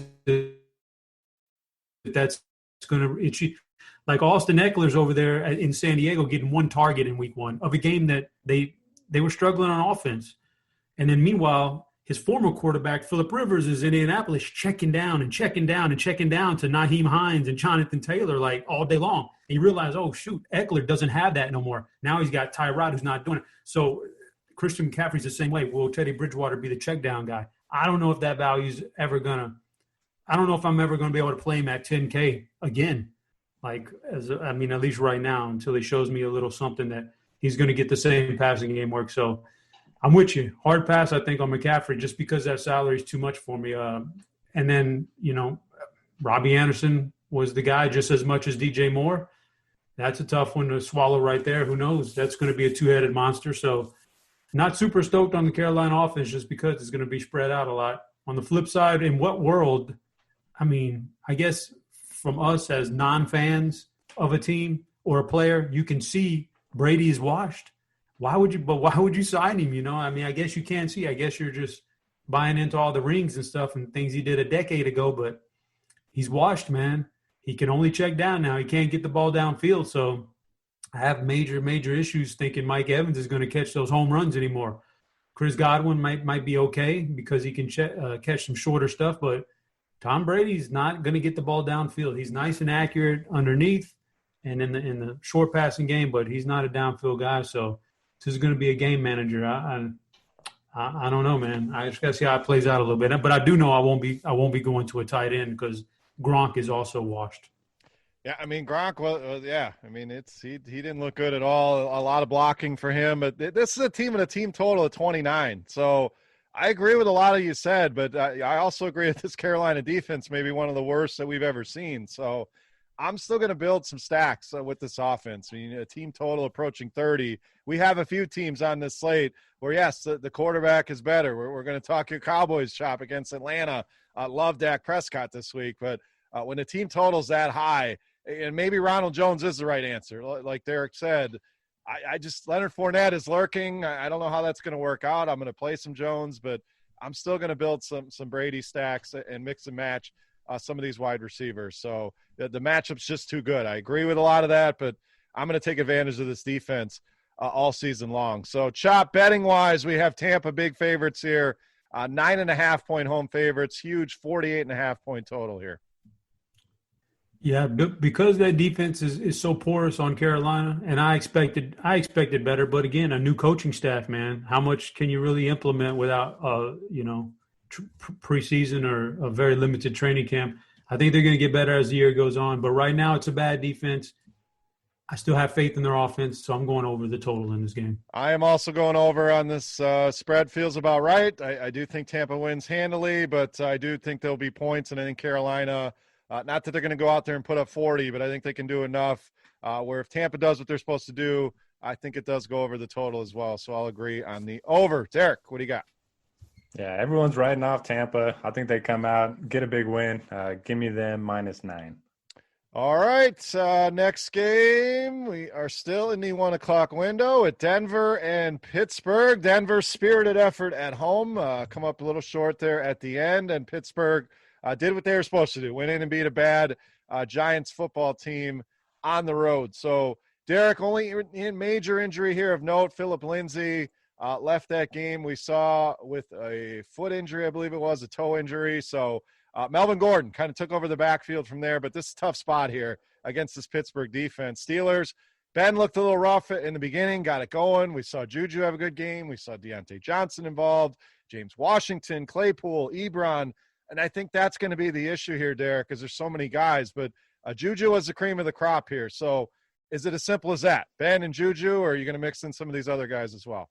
That's going to – like Austin Eckler's over there in San Diego getting 1 target in week 1 of a game that they were struggling on offense. And then meanwhile, his former quarterback, Phillip Rivers, is in Indianapolis checking down to Nyheim Hines and Jonathan Taylor like all day long. And you realize, oh, shoot, Eckler doesn't have that no more. Now he's got Tyrod who's not doing it. So Christian McCaffrey's the same way. Will Teddy Bridgewater be the check down guy? I don't know if that value's ever going to – I don't know if I'm ever going to be able to play him at 10K again. Like, at least right now, until he shows me a little something that he's going to get the same passing game work. So I'm with you. Hard pass, I think, on McCaffrey just because that salary is too much for me. And then, you know, Robbie Anderson was the guy just as much as DJ Moore. That's a tough one to swallow right there. Who knows? That's going to be a 2-headed monster. So not super stoked on the Carolina offense just because it's going to be spread out a lot. On the flip side, in what world – I mean, I guess from us as non-fans of a team or a player, you can see Brady is washed. Why would you sign him? You know, I mean, I guess you can't see. I guess you're just buying into all the rings and stuff and things he did a decade ago, but he's washed, man. He can only check down now. He can't get the ball downfield. So I have major, major issues thinking Mike Evans is going to catch those home runs anymore. Chris Godwin might be okay because he can catch some shorter stuff, but Tom Brady's not going to get the ball downfield. He's nice and accurate underneath and in the short passing game, but he's not a downfield guy. So this is going to be a game manager. I don't know, man. I just got to see how it plays out a little bit. But I do know I won't be going to a tight end because Gronk is also washed. Yeah, I mean Gronk. Well, yeah, I mean he didn't look good at all. A lot of blocking for him, but this is a team with a team total of 29. So I agree with a lot of you said, but I also agree that this Carolina defense may be one of the worst that we've ever seen. So I'm still going to build some stacks with this offense. I mean, a team total approaching 30. We have a few teams on this slate where, yes, the quarterback is better. We're going to talk your Cowboys shop against Atlanta. Love Dak Prescott this week, but when the team total's that high, and maybe Ronald Jones is the right answer, like Derek said, I just Leonard Fournette is lurking. I don't know how that's going to work out. I'm going to play some Jones, but I'm still going to build some Brady stacks and mix and match some of these wide receivers. So the matchup's just too good. I agree with a lot of that, but I'm going to take advantage of this defense all season long. So Chop, betting wise, we have Tampa big favorites here, 9.5-point home favorites, huge 48.5-point total here. Yeah, because that defense is so porous on Carolina, and I expected better. But again, a new coaching staff, man. How much can you really implement without preseason or a very limited training camp? I think they're going to get better as the year goes on. But right now, it's a bad defense. I still have faith in their offense, so I'm going over the total in this game. I am also going over on this spread. Feels about right. I do think Tampa wins handily, but I do think there'll be points, and I think Carolina. Not that they're going to go out there and put up 40, but I think they can do enough where if Tampa does what they're supposed to do, I think it does go over the total as well. So I'll agree on the over. Derek, what do you got? Yeah, everyone's writing off Tampa. I think they come out, get a big win. Give me them -9. All right. Next game, we are still in the 1 o'clock window at Denver and Pittsburgh. Denver's spirited effort at home. Come up a little short there at the end, and Pittsburgh did what they were supposed to do, went in and beat a bad Giants football team on the road. So, Derek, only in major injury here of note, Phillip Lindsay left that game. We saw with a foot injury, I believe it was, a toe injury. So, Melvin Gordon kind of took over the backfield from there, but this is a tough spot here against this Pittsburgh defense. Steelers, Ben looked a little rough in the beginning, got it going. We saw Juju have a good game. We saw Deontay Johnson involved, James Washington, Claypool, Ebron. And I think that's going to be the issue here, Derek, because there's so many guys. But Juju was the cream of the crop here. So is it as simple as that? Ben and Juju, or are you going to mix in some of these other guys as well?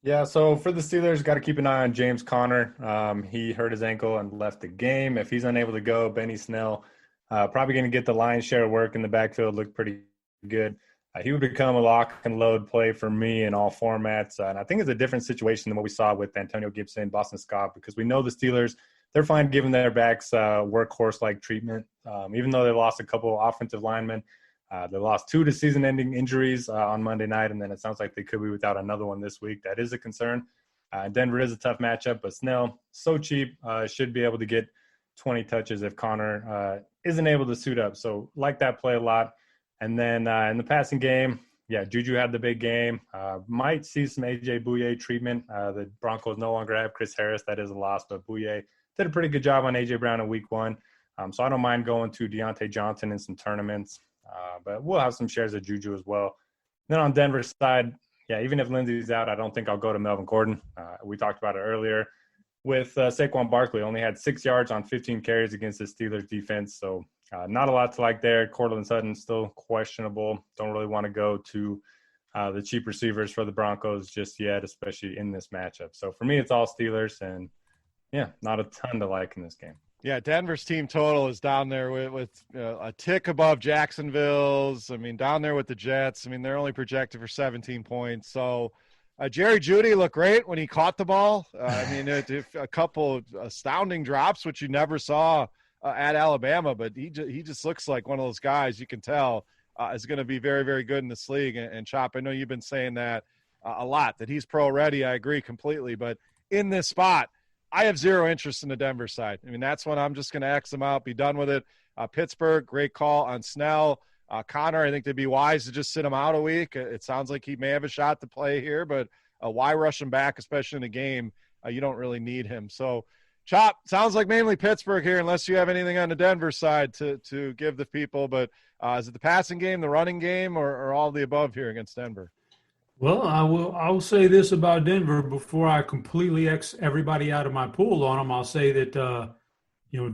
Yeah, so for the Steelers, got to keep an eye on James Conner. He hurt his ankle and left the game. If he's unable to go, Benny Snell probably going to get the lion's share of work in the backfield, look pretty good. He would become a lock and load play for me in all formats. And I think it's a different situation than what we saw with Antonio Gibson, Boston Scott, because we know the Steelers, they're fine giving their backs workhorse-like treatment. Even though they lost a couple offensive linemen, they lost 2 to season-ending injuries on Monday night, and then it sounds like they could be without another one this week. That is a concern. Denver is a tough matchup, but Snell, so cheap, should be able to get 20 touches if Connor isn't able to suit up. So like that play a lot. And then in the passing game, yeah, Juju had the big game. Might see some A.J. Bouye treatment. The Broncos no longer have Chris Harris. That is a loss, but Bouye did a pretty good job on A.J. Brown in week 1. So I don't mind going to Deontay Johnson in some tournaments. But we'll have some shares of Juju as well. Then on Denver's side, yeah, even if Lindsey's out, I don't think I'll go to Melvin Gordon. We talked about it earlier. With Saquon Barkley, only had 6 yards on 15 carries against the Steelers defense. So not a lot to like there. Cortland Sutton still questionable. Don't really want to go to the cheap receivers for the Broncos just yet, especially in this matchup. So for me, it's all Steelers, and yeah, not a ton to like in this game. Yeah, Denver's team total is down there with a tick above Jacksonville's. I mean, down there with the Jets. I mean, they're only projected for 17 points. So Jerry Jeudy looked great when he caught the ball. I mean, a couple astounding drops, which you never saw at Alabama. But he just looks like one of those guys you can tell is going to be very, very good in this league. And Chop, I know you've been saying that a lot, that he's pro ready. I agree completely. But in this spot, I have zero interest in the Denver side. I mean, that's when I'm just going to X them out, be done with it. Pittsburgh, great call on Snell. Connor, I think they'd be wise to just sit him out a week. It sounds like he may have a shot to play here, but why rush him back, especially in a game you don't really need him. So Chop, sounds like mainly Pittsburgh here, unless you have anything on the Denver side to give the people. But is it the passing game, the running game, or all the above here against Denver? Well, I will say this about Denver before I completely X everybody out of my pool on them. I'll say that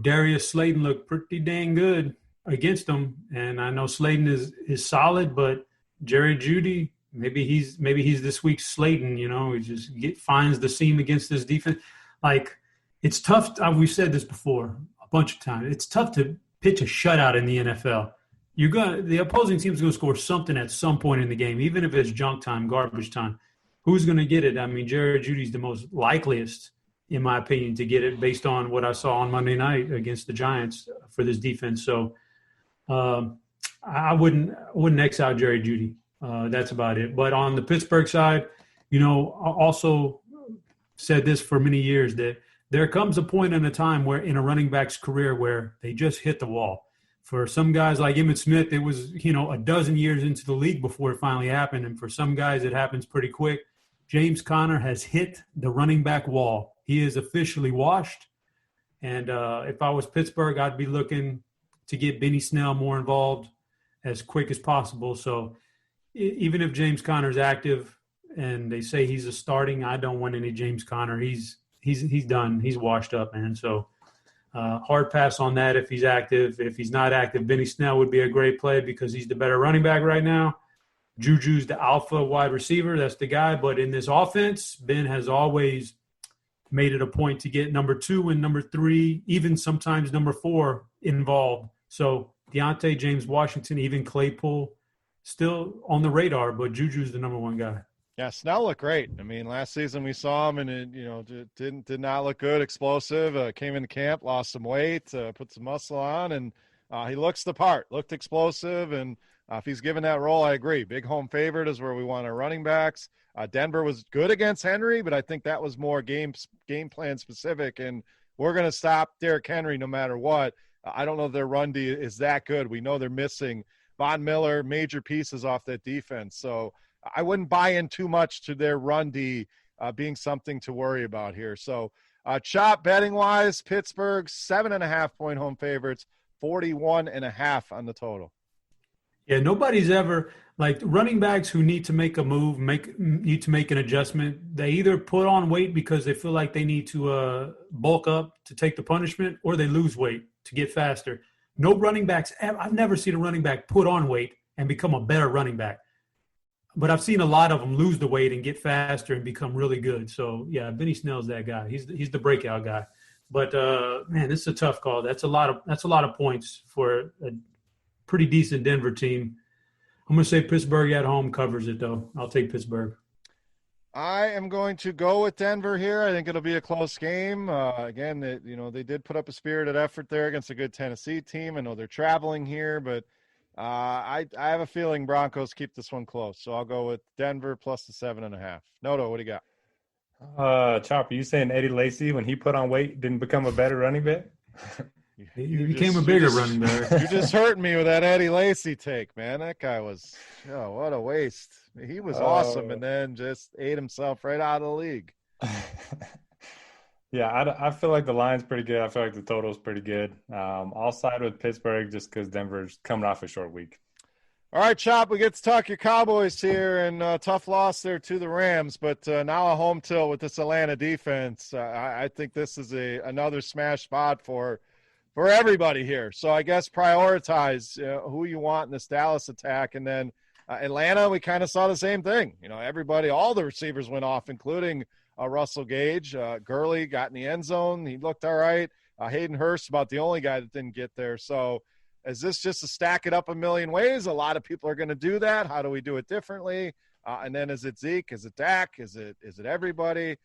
Darius Slayton looked pretty dang good against them, and I know Slayton is solid, but Jerry Jeudy, maybe he's this week's Slayton. He just finds the seam against this defense. Like, it's tough. We've said this before a bunch of times. It's tough to pitch a shutout in the NFL. The opposing team's going to score something at some point in the game, even if it's junk time, garbage time. Who's going to get it? I mean, Jerry Jeudy's the most likeliest, in my opinion, to get it based on what I saw on Monday night against the Giants for this defense. So I wouldn't X out Jerry Jeudy. That's about it. But on the Pittsburgh side, I also said this for many years, that there comes a point in a time where in a running back's career where they just hit the wall. For some guys like Emmitt Smith, it was, a dozen years into the league before it finally happened. And for some guys, it happens pretty quick. James Conner has hit the running back wall. He is officially washed. And if I was Pittsburgh, I'd be looking to get Benny Snell more involved as quick as possible. So even if James Conner's active and they say he's a starting, I don't want any James Conner. He's done. He's washed up, man. So hard pass on that if he's active. If he's not active, Benny Snell would be a great play because he's the better running back right now. Juju's the alpha wide receiver. That's the guy. But in this offense, Ben has always made it a point to get number 2 and number 3, even sometimes number 4 involved. So Deontay, James Washington, even Claypool, still on the radar, but Juju's the number 1 guy. Yeah, Snell looked great. I mean, last season we saw him, and it did not look good. Explosive. Came into camp, lost some weight, put some muscle on, and he looks the part. Looked explosive, and if he's given that role, I agree. Big home favorite is where we want our running backs. Denver was good against Henry, but I think that was more game plan specific, and we're going to stop Derrick Henry no matter what. I don't know if their run D is that good. We know they're missing Von Miller, major pieces off that defense, so I wouldn't buy in too much to their run D being something to worry about here. So, Chop, betting-wise, Pittsburgh, 7.5-point home favorites, 41.5 on the total. Yeah, nobody's ever – like running backs who need to make a move, need to make an adjustment, they either put on weight because they feel like they need to bulk up to take the punishment, or they lose weight to get faster. No running backs – I've never seen a running back put on weight and become a better running back. But I've seen a lot of them lose the weight and get faster and become really good. So, yeah, Benny Snell's that guy. He's the breakout guy. But, man, this is a tough call. That's a lot of points for a pretty decent Denver team. I'm going to say Pittsburgh at home covers it, though. I'll take Pittsburgh. I am going to go with Denver here. I think it'll be a close game. Again, they did put up a spirited effort there against a good Tennessee team. I know they're traveling here, but I have a feeling Broncos keep this one close. So I'll go with Denver plus the 7.5. Noto, what do you got? Chopper, you saying Eddie Lacy, when he put on weight, didn't become a better running back? He became a bigger running back. You just hurt me with that Eddie Lacy take, man. That guy was, what a waste. He was awesome, and then just ate himself right out of the league. Yeah, I feel like the line's pretty good. I feel like the total's pretty good. I'll side with Pittsburgh just because Denver's coming off a short week. All right, Chop, we get to talk your Cowboys here, and tough loss there to the Rams, but now a home tilt with this Atlanta defense. I think this is another smash spot for everybody here. So I guess prioritize who you want in this Dallas attack, and then Atlanta, we kind of saw the same thing. Everybody, all the receivers went off, including Russell Gage. Gurley got in the end zone. He looked all right. Hayden Hurst about the only guy that didn't get there. So is this just to stack it up a million ways? A lot of people are going to do that. How do we do it differently? And then is it Zeke? Is it Dak? Is it everybody?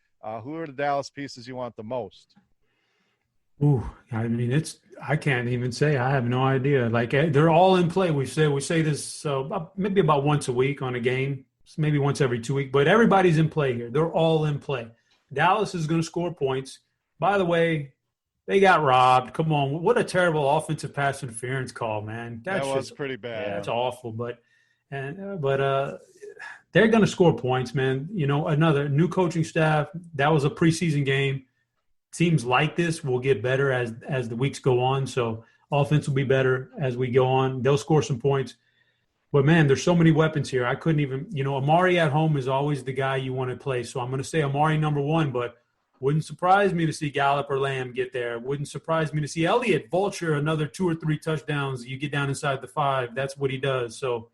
Who are the Dallas pieces you want the most? Ooh, I mean, I can't even say. I have no idea. Like, they're all in play. We say this maybe about once a week on a game, maybe once every 2 weeks, but everybody's in play here. They're all in play. Dallas is going to score points. By the way, they got robbed. Come on. What a terrible offensive pass interference call, man. That was pretty bad. Yeah, that's awful. But they're going to score points, man. Another new coaching staff. That was a preseason game. teams like this will get better as the weeks go on. So offense will be better as we go on. They'll score some points. But, man, there's so many weapons here. I couldn't even – Amari at home is always the guy you want to play. So I'm going to say Amari number one, but wouldn't surprise me to see Gallup or Lamb get there. Wouldn't surprise me to see Elliott vulture another 2 or 3 touchdowns. You get down inside the 5. That's what he does. So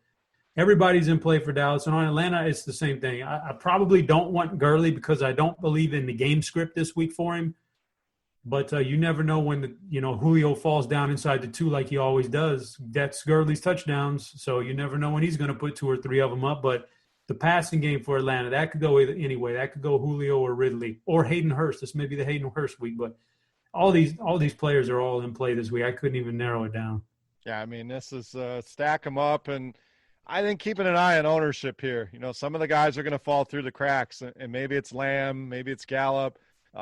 everybody's in play for Dallas. And on Atlanta, it's the same thing. I probably don't want Gurley because I don't believe in the game script this week for him. But you never know when Julio falls down inside the 2 like he always does. That's Gurley's touchdowns, so you never know when he's going to put 2 or 3 of them up. But the passing game for Atlanta, that could go anyway. That could go Julio or Ridley or Hayden Hurst. This may be the Hayden Hurst week, but all these players are all in play this week. I couldn't even narrow it down. Yeah, I mean, this is stack them up, and I think keeping an eye on ownership here. Some of the guys are going to fall through the cracks, and maybe it's Lamb, maybe it's Gallup,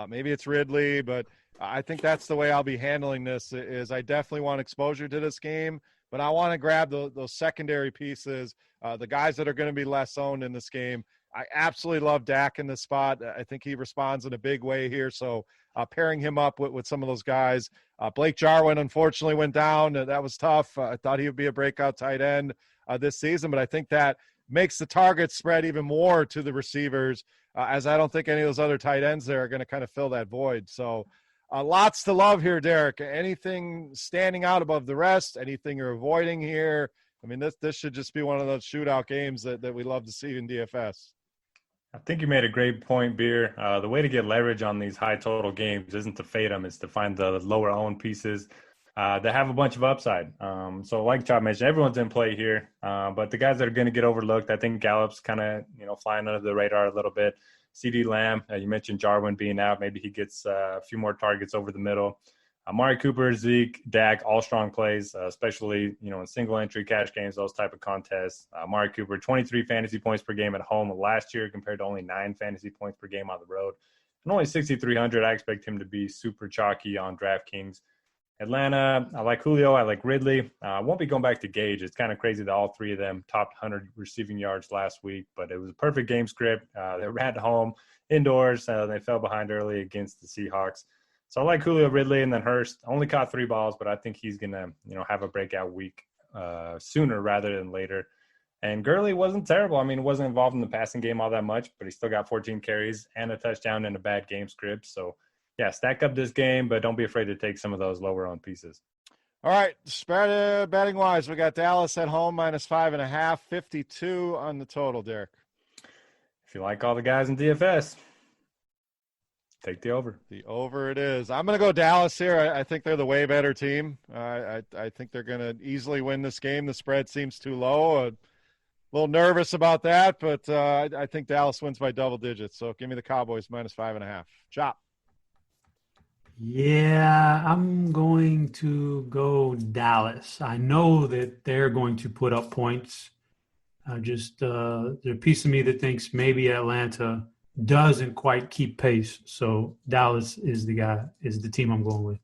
maybe it's Ridley, but I think that's the way I'll be handling this. Is I definitely want exposure to this game, but I want to grab those secondary pieces, the guys that are going to be less owned in this game. I absolutely love Dak in this spot. I think he responds in a big way here, so pairing him up with some of those guys. Blake Jarwin, unfortunately, went down. That was tough. I thought he would be a breakout tight end this season, but I think that makes the target spread even more to the receivers, as I don't think any of those other tight ends there are going to kind of fill that void. So lots to love here, Derek. Anything standing out above the rest? Anything you're avoiding here? I mean, this should just be one of those shootout games that we love to see in DFS. I think you made a great point, Beer. The way to get leverage on these high total games isn't to fade them. It's to find the lower owned pieces that have a bunch of upside. So like Chop mentioned, everyone's in play here. But the guys that are going to get overlooked, I think Gallup's kind of, flying under the radar a little bit. CD Lamb, you mentioned Jarwin being out. Maybe he gets a few more targets over the middle. Amari Cooper, Zeke, Dak, all strong plays, especially, in single entry cash games, those type of contests. Amari Cooper, 23 fantasy points per game at home last year compared to only 9 fantasy points per game on the road. And only 6,300. I expect him to be super chalky on DraftKings. Atlanta, I like Julio. I like Ridley. I won't be going back to Gage. It's kind of crazy that all 3 of them topped 100 receiving yards last week, but it was a perfect game script. They ran at home, indoors. They fell behind early against the Seahawks. So I like Julio, Ridley, and then Hurst. Only caught 3 balls, but I think he's going to, have a breakout week sooner rather than later. And Gurley wasn't terrible. I mean, he wasn't involved in the passing game all that much, but he still got 14 carries and a touchdown in a bad game script. So, yeah, stack up this game, but don't be afraid to take some of those lower-owned pieces. All right, spread betting-wise, we got Dallas at home -5.5, 52 on the total, Derek. If you like all the guys in DFS, take the over. The over it is. I'm going to go Dallas here. I think they're the way better team. I think they're going to easily win this game. The spread seems too low. A little nervous about that, but I think Dallas wins by double digits. So give me the Cowboys -5.5. Chop. Yeah, I'm going to go Dallas. I know that they're going to put up points. There's a piece of me that thinks maybe Atlanta doesn't quite keep pace. So Dallas is the team I'm going with.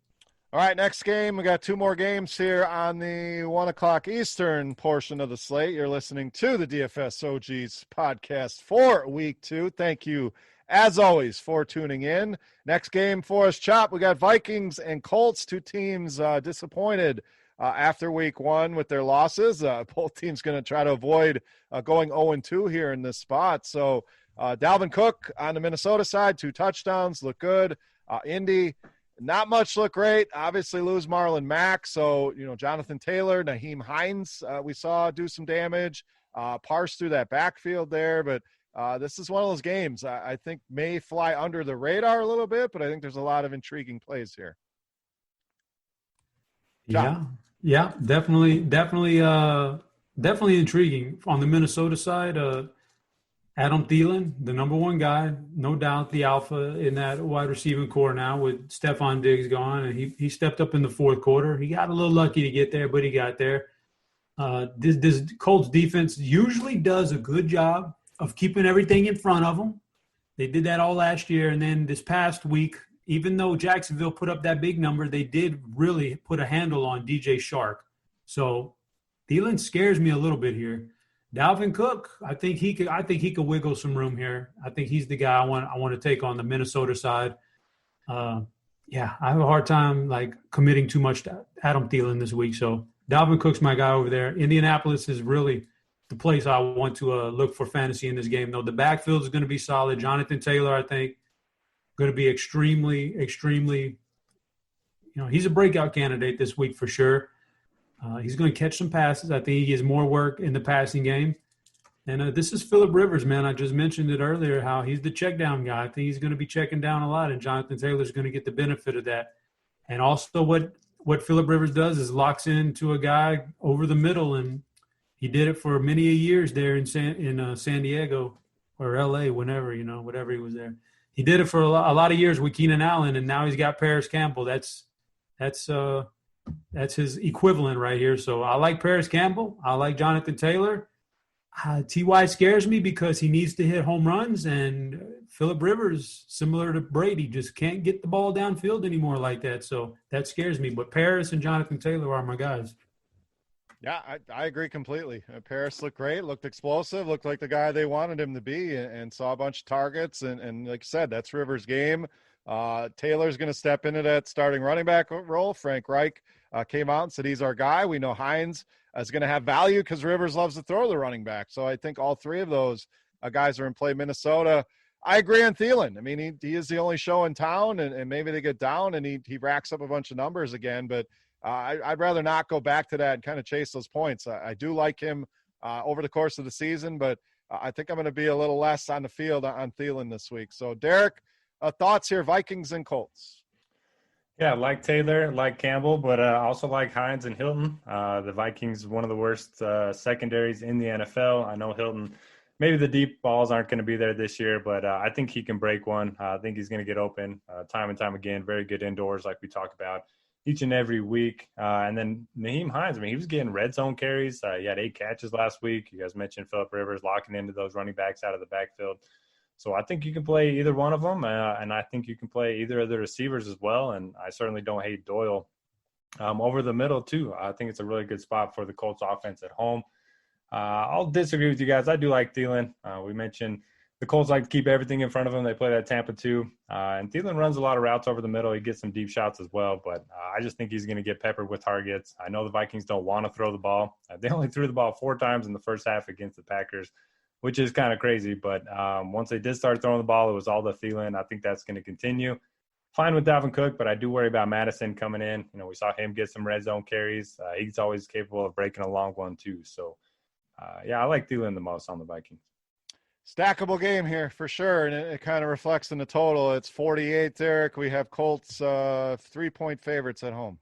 All right, next game. We got 2 more games here on the 1:00 Eastern portion of the slate. You're listening to the DFS OGs podcast for week 2. Thank you, as always, for tuning in. Next game for us, Chop. We got Vikings and Colts, 2 teams disappointed after week 1 with their losses. Both teams going to try to avoid going 0-2 here in this spot. So Dalvin Cook on the Minnesota side, 2 touchdowns, look good. Indy, not much look great. Obviously lose Marlon Mack. So, Jonathan Taylor, Naheem Hines, we saw do some damage, parse through that backfield there. But this is one of those games I think may fly under the radar a little bit, but I think there's a lot of intriguing plays here. John. Yeah, definitely intriguing. On the Minnesota side, Adam Thielen, the number 1 guy, no doubt the alpha in that wide receiving core now with Stephon Diggs gone, and he stepped up in the 4th quarter. He got a little lucky to get there, but he got there. This Colts defense usually does a good job of keeping everything in front of them. They did that all last year, and then this past week, even though Jacksonville put up that big number, they did really put a handle on DJ Shark. So Thielen scares me a little bit here. Dalvin Cook, I think he could wiggle some room here. I think he's the guy I want to take on the Minnesota side. Yeah, I have a hard time like committing too much to Adam Thielen this week. So Dalvin Cook's my guy over there. Indianapolis is really the place I want to look for fantasy in this game. Though the backfield is going to be solid. Jonathan Taylor, I think, going to be extremely, extremely. He's a breakout candidate this week for sure. He's going to catch some passes. I think he gets more work in the passing game. And this is Phillip Rivers, man. I just mentioned it earlier, how he's the check down guy. I think he's going to be checking down a lot, and Jonathan Taylor's going to get the benefit of that. And also what Phillip Rivers does is locks into a guy over the middle, and he did it for many years there in San Diego or L.A., whatever he was there. He did it for a lot of years with Keenan Allen, and now he's got Paris Campbell. That's his equivalent right here. So I like Paris Campbell. I like Jonathan Taylor. T.Y. scares me because he needs to hit home runs, and Phillip Rivers, similar to Brady, just can't get the ball downfield anymore like that. So that scares me. But Paris and Jonathan Taylor are my guys. Yeah, I agree completely. Paris looked great, looked explosive, looked like the guy they wanted him to be, and saw a bunch of targets. And like you said, that's Rivers' game. Taylor's going to step into that starting running back role. Frank Reich came out and said he's our guy. We know Hines is going to have value because Rivers loves to throw the running back. So I think all three of those guys are in play. Minnesota, I agree on Thielen. I mean, he is the only show in town, and maybe they get down and he racks up a bunch of numbers again. But I'd rather not go back to that and kind of chase those points. I do like him over the course of the season, but I think I'm going to be a little less on the field on Thielen this week. So, Derek, thoughts here, Vikings and Colts. Yeah, like Taylor, like Campbell, but also like Hines and Hilton. The Vikings, one of the worst secondaries in the NFL. I know Hilton, maybe the deep balls aren't going to be there this year, but I think he can break one. I think he's going to get open time and time again. Very good indoors, like we talk about each and every week. And then Nyheim Hines, I mean, he was getting red zone carries. He had 8 catches last week. You guys mentioned Phillip Rivers locking into those running backs out of the backfield. So I think you can play either one of them, and I think you can play either of the receivers as well, and I certainly don't hate Doyle over the middle too. I think it's a really good spot for the Colts offense at home. I'll disagree with you guys. I do like Thielen. We mentioned the Colts like to keep everything in front of them. They play that Tampa too, and Thielen runs a lot of routes over the middle. He gets some deep shots as well, but I just think he's going to get peppered with targets. I know the Vikings don't want to throw the ball. They only threw the ball 4 times in the first half against the Packers, which is kind of crazy. But once they did start throwing the ball, it was all the Thielen. I think that's going to continue. Fine with Dalvin Cook, but I do worry about Madison coming in. We saw him get some red zone carries. He's always capable of breaking a long one too. So, I like Thielen the most on the Vikings. Stackable game here for sure, and it kind of reflects in the total. It's 48, Derek. We have Colts 3-point favorites at home.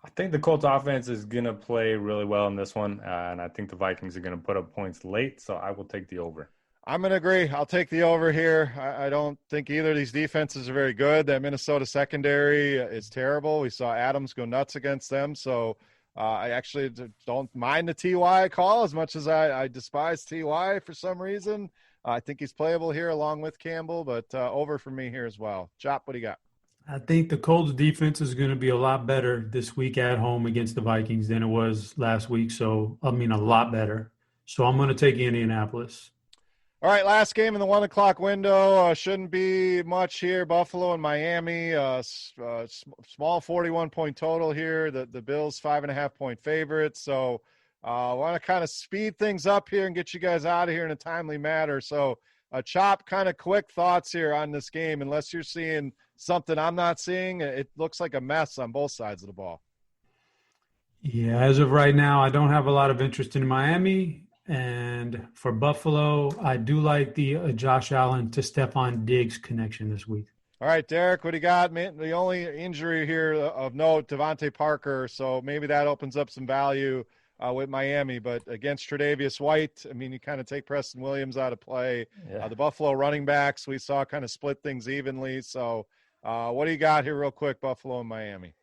I think the Colts offense is going to play really well in this one, and I think the Vikings are going to put up points late, so I will take the over. I'm going to agree. I'll take the over here. I don't think either of these defenses are very good. That Minnesota secondary is terrible. We saw Adams go nuts against them, so I actually don't mind the T.Y. call as much as I despise T.Y. for some reason. I think he's playable here along with Campbell, but over for me here as well. Chop, what do you got? I think the Colts defense is going to be a lot better this week at home against the Vikings than it was last week. So, a lot better. So, I'm going to take Indianapolis. All right, last game in the 1 o'clock window. Shouldn't be much here. Buffalo and Miami. Small 41-point total here. The Bills 5.5-point favorites. So, I want to kind of speed things up here and get you guys out of here in a timely manner. So, Chop, kind of quick thoughts here on this game, unless you're seeing something I'm not seeing. It looks like a mess on both sides of the ball. Yeah, as of right now, I don't have a lot of interest in Miami. And for Buffalo, I do like the Josh Allen to Stephon Diggs connection this week. All right, Derek, what do you got? Man, the only injury here of note, Devontae Parker, so maybe that opens up some value with Miami. But against Tre'Davious White, I mean, you kind of take Preston Williams out of play. Yeah. The Buffalo running backs, we saw kind of split things evenly. So what do you got here real quick, Buffalo and Miami?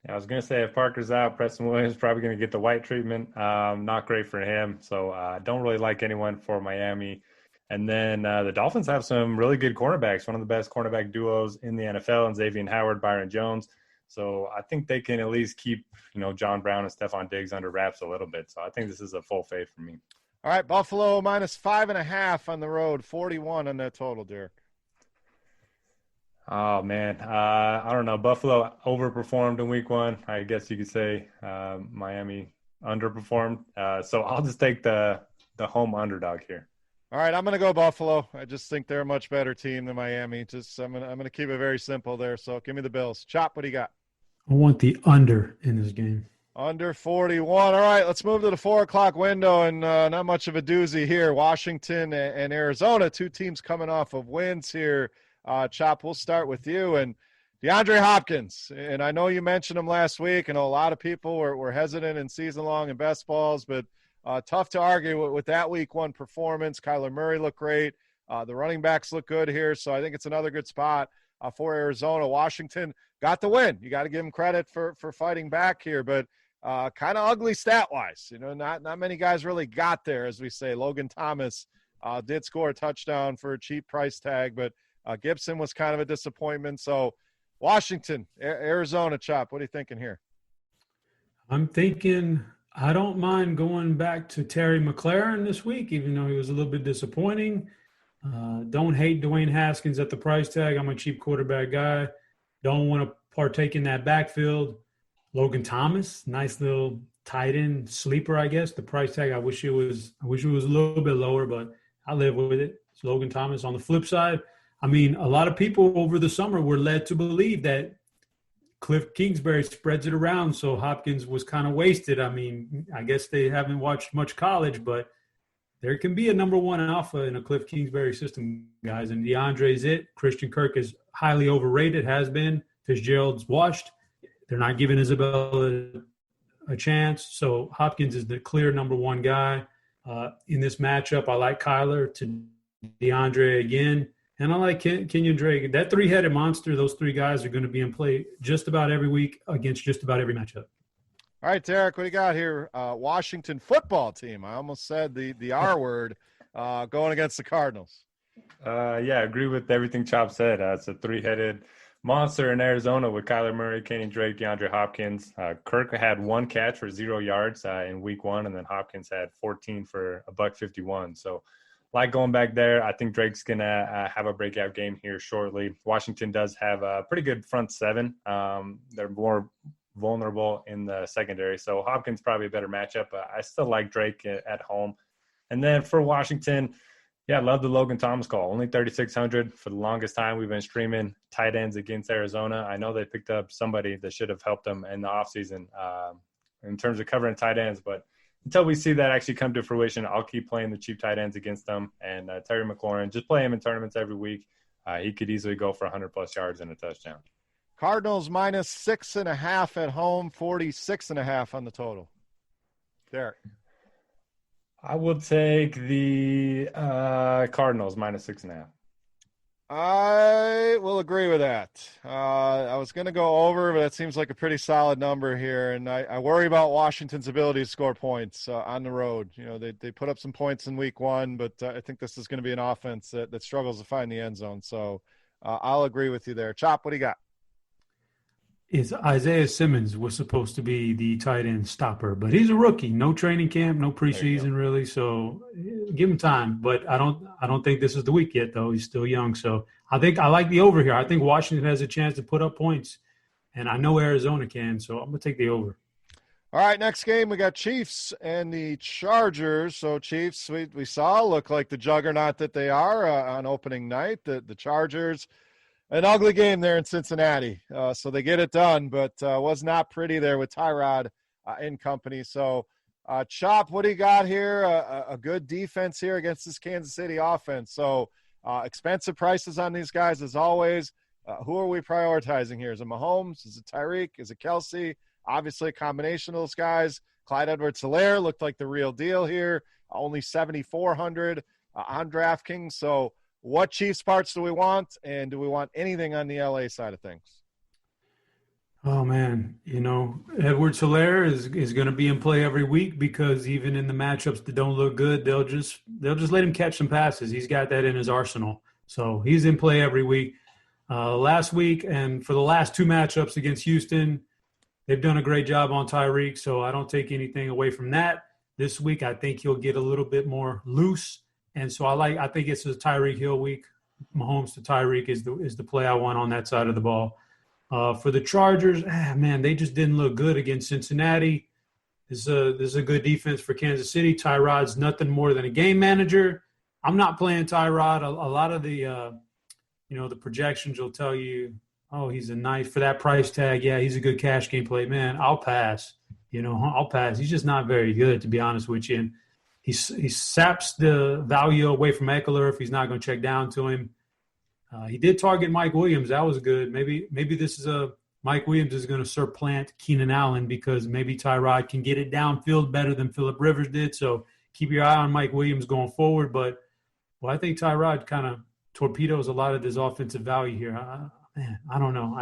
I was going to say if Parker's out, Preston Williams is probably going to get the White treatment. Not great for him. So I don't really like anyone for Miami. And then the Dolphins have some really good cornerbacks, one of the best cornerback duos in the NFL, and Xavier Howard, Byron Jones. So I think they can at least keep, John Brown and Stephon Diggs under wraps a little bit. So I think this is a full fade for me. All right, Buffalo minus 5.5 on the road, 41 on that total, Derek. Oh man, I don't know. Buffalo overperformed in week 1. I guess you could say Miami underperformed. So I'll just take the home underdog here. All right, I'm going to go Buffalo. I just think they're a much better team than Miami. I'm going to keep it very simple there. So give me the Bills. Chop, what do you got? I want the under in this game. Under 41. All right, let's move to the 4 o'clock window, and not much of a doozy here. Washington and Arizona, 2 teams coming off of wins here. Chop, we'll start with you. And DeAndre Hopkins, and I know you mentioned him last week. I know a lot of people were hesitant in season-long and best balls, but tough to argue with that week 1 performance. Kyler Murray looked great. The running backs look good here, so I think it's another good spot for Arizona. Washington got the win. You got to give them credit for fighting back here, but kind of ugly stat-wise. You know, not many guys really got there, as we say. Logan Thomas did score a touchdown for a cheap price tag, but Gibson was kind of a disappointment. So Washington, Arizona, Chop, what are you thinking here? I'm thinking I don't mind going back to Terry McLaurin this week, even though he was a little bit disappointing. Don't hate Dwayne Haskins at the price tag. I'm a cheap quarterback guy. Don't want to partake in that backfield. Logan Thomas, nice little tight end sleeper, I guess. The price tag, I wish it was a little bit lower, but I live with it. It's Logan Thomas. On the flip side, I mean, a lot of people over the summer were led to believe that Cliff Kingsbury spreads it around, so Hopkins was kind of wasted. I mean, I guess they haven't watched much college, but there can be a number 1 alpha in a Cliff Kingsbury system, guys, and DeAndre's it. Christian Kirk is highly overrated, has been. Fitzgerald's washed. They're not giving Isabella a chance, so Hopkins is the clear number 1 guy. In this matchup, I like Kyler to DeAndre again. And I like Kenyon Drake. That 3-headed monster, those 3 guys are going to be in play just about every week against just about every matchup. All right, Derek, what do you got here? Washington football team. I almost said the R word going against the Cardinals. Yeah, I agree with everything Chop said. It's a 3-headed monster in Arizona with Kyler Murray, Kenyon Drake, DeAndre Hopkins. Kirk had 1 catch for 0 yards in week 1, and then Hopkins had 14 for $151. So like going back there, I think Drake's going to have a breakout game here shortly. Washington does have a pretty good front 7. They're more vulnerable in the secondary. So Hopkins probably a better matchup. I still like Drake at home. And then for Washington, yeah, I love the Logan Thomas call. Only 3,600 for the longest time. We've been streaming tight ends against Arizona. I know they picked up somebody that should have helped them in the offseason in terms of covering tight ends, but until we see that actually come to fruition, I'll keep playing the cheap tight ends against them. And Terry McLaurin, just play him in tournaments every week. He could easily go for 100-plus yards and a touchdown. Cardinals minus 6.5 at home, 46.5 on the total. Derek. I will take the Cardinals minus 6.5. I will agree with that. I was going to go over, but that seems like a pretty solid number here. And I worry about Washington's ability to score points on the road. You know, they put up some points in week 1, but I think this is going to be an offense that struggles to find the end zone. So I'll agree with you there. Chop, what do you got? Is Isaiah Simmons was supposed to be the tight end stopper, but he's a rookie. No training camp, no preseason really. So give him time. But I don't think this is the week yet, though. He's still young. So I think I like the over here. I think Washington has a chance to put up points, and I know Arizona can. So I'm gonna take the over. All right, next game we got Chiefs and the Chargers. So Chiefs, we saw look like the juggernaut that they are on opening night. The Chargers. An ugly game there in Cincinnati. So they get it done, but was not pretty there with Tyrod in company. So, Chop, what do you got here? A good defense here against this Kansas City offense. So, expensive prices on these guys as always. Who are we prioritizing here? Is it Mahomes? Is it Tyreek? Is it Kelsey? Obviously, a combination of those guys. Clyde Edwards-Helaire looked like the real deal here. Only 7,400 on DraftKings. So, what Chiefs parts do we want, and do we want anything on the LA side of things? Oh, man. You know, Edwards-Helaire is going to be in play every week because even in the matchups that don't look good, they'll just let him catch some passes. He's got that in his arsenal. So he's in play every week. Last week and for the last 2 matchups against Houston, they've done a great job on Tyreek, so I don't take anything away from that. This week, I think he'll get a little bit more loose. And so I think it's a Tyreek Hill week. Mahomes to Tyreek is the play I want on that side of the ball. For the Chargers, man, they just didn't look good against Cincinnati. This is a good defense for Kansas City. Tyrod's nothing more than a game manager. I'm not playing Tyrod. A lot of the the projections will tell you, oh, he's a nice for that price tag. Yeah, he's a good cash game play. Man, I'll pass. I'll pass. He's just not very good, to be honest with you. And he saps the value away from Eckler if he's not going to check down to him. He did target Mike Williams. That was good. Maybe this is Mike Williams is going to supplant Keenan Allen because maybe Tyrod can get it downfield better than Phillip Rivers did. So keep your eye on Mike Williams going forward. But I think Tyrod kind of torpedoes a lot of this offensive value here. I don't know.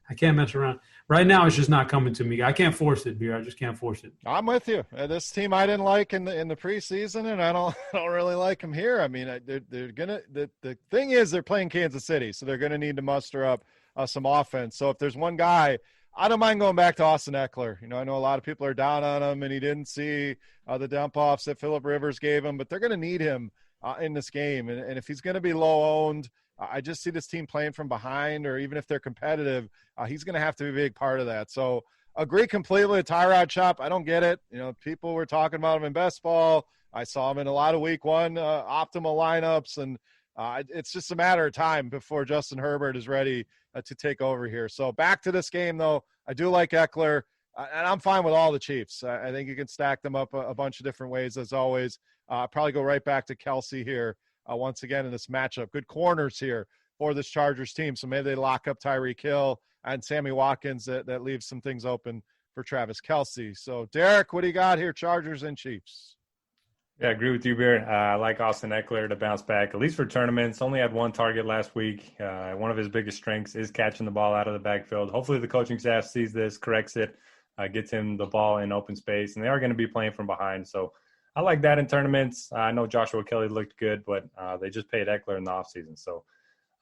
I can't mess around. Right now, it's just not coming to me. I can't force it, Beer. I just can't force it. I'm with you. This team I didn't like in the preseason, and I don't really like them here. I mean, they're gonna. The thing is, they're playing Kansas City, so they're gonna need to muster up some offense. So if there's one guy, I don't mind going back to Austin Eckler. I know a lot of people are down on him, and he didn't see the dump offs that Phillip Rivers gave him, but they're gonna need him in this game, and if he's gonna be low owned. I just see this team playing from behind, or even if they're competitive, he's going to have to be a big part of that. So agree completely with Tyrod Chop. I don't get it. People were talking about him in best ball. I saw him in a lot of week one optimal lineups, and it's just a matter of time before Justin Herbert is ready to take over here. So back to this game, though. I do like Eckler, and I'm fine with all the Chiefs. I think you can stack them up a bunch of different ways, as always. Probably go right back to Kelsey here. Once again in this matchup. Good corners here for this Chargers team. So maybe they lock up Tyreek Hill and Sammy Watkins. That leaves some things open for Travis Kelsey. So, Derek, what do you got here, Chargers and Chiefs? Yeah, I agree with you, Beer. I like Austin Eckler to bounce back, at least for tournaments. Only had one target last week. One of his biggest strengths is catching the ball out of the backfield. Hopefully the coaching staff sees this, corrects it, gets him the ball in open space. And they are going to be playing from behind. So, I like that in tournaments. I know Joshua Kelly looked good, but they just paid Eckler in the offseason. So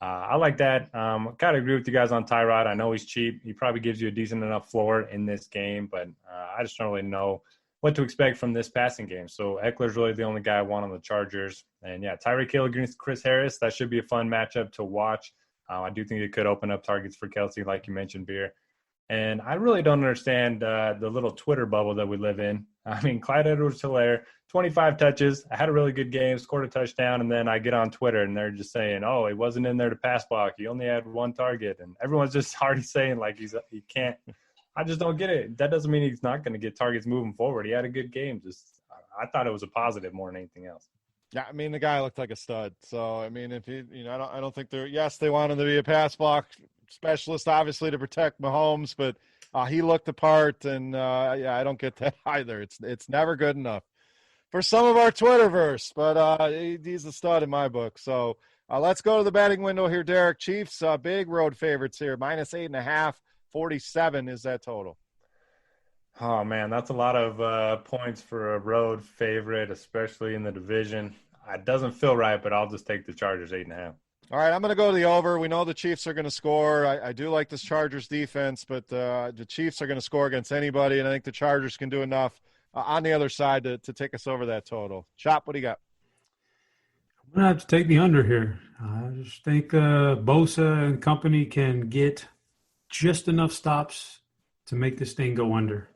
I like that. Kind of agree with you guys on Tyrod. I know he's cheap. He probably gives you a decent enough floor in this game, but I just don't really know what to expect from this passing game. So Eckler's really the only guy I want on the Chargers. And, yeah, Tyreek Hill against Chris Harris, that should be a fun matchup to watch. I do think it could open up targets for Kelsey, like you mentioned, Beer. And I really don't understand the little Twitter bubble that we live in. I mean, Clyde Edwards-Helaire, 25 touches. I had a really good game, scored a touchdown, and then I get on Twitter, and they're just saying, oh, he wasn't in there to pass block. He only had one target. And everyone's just already saying, like, he can't. I just don't get it. That doesn't mean he's not going to get targets moving forward. He had a good game. I thought it was a positive more than anything else. Yeah, I mean, the guy looked like a stud. So, I mean, if I don't think they want him to be a pass block specialist, obviously, to protect Mahomes, but he looked the part, and I don't get that either. It's never good enough for some of our Twitterverse, but he's a stud in my book. So let's go to the betting window here, Derek. Chiefs, big road favorites here, -8.5, 47 is that total. Oh, man, that's a lot of points for a road favorite, especially in the division. It doesn't feel right, but I'll just take the Chargers 8.5. All right, I'm going to go to the over. We know the Chiefs are going to score. I do like this Chargers defense, but the Chiefs are going to score against anybody, and I think the Chargers can do enough on the other side to take us over that total. Chop, what do you got? I'm going to have to take the under here. I just think Bosa and company can get just enough stops to make this thing go under.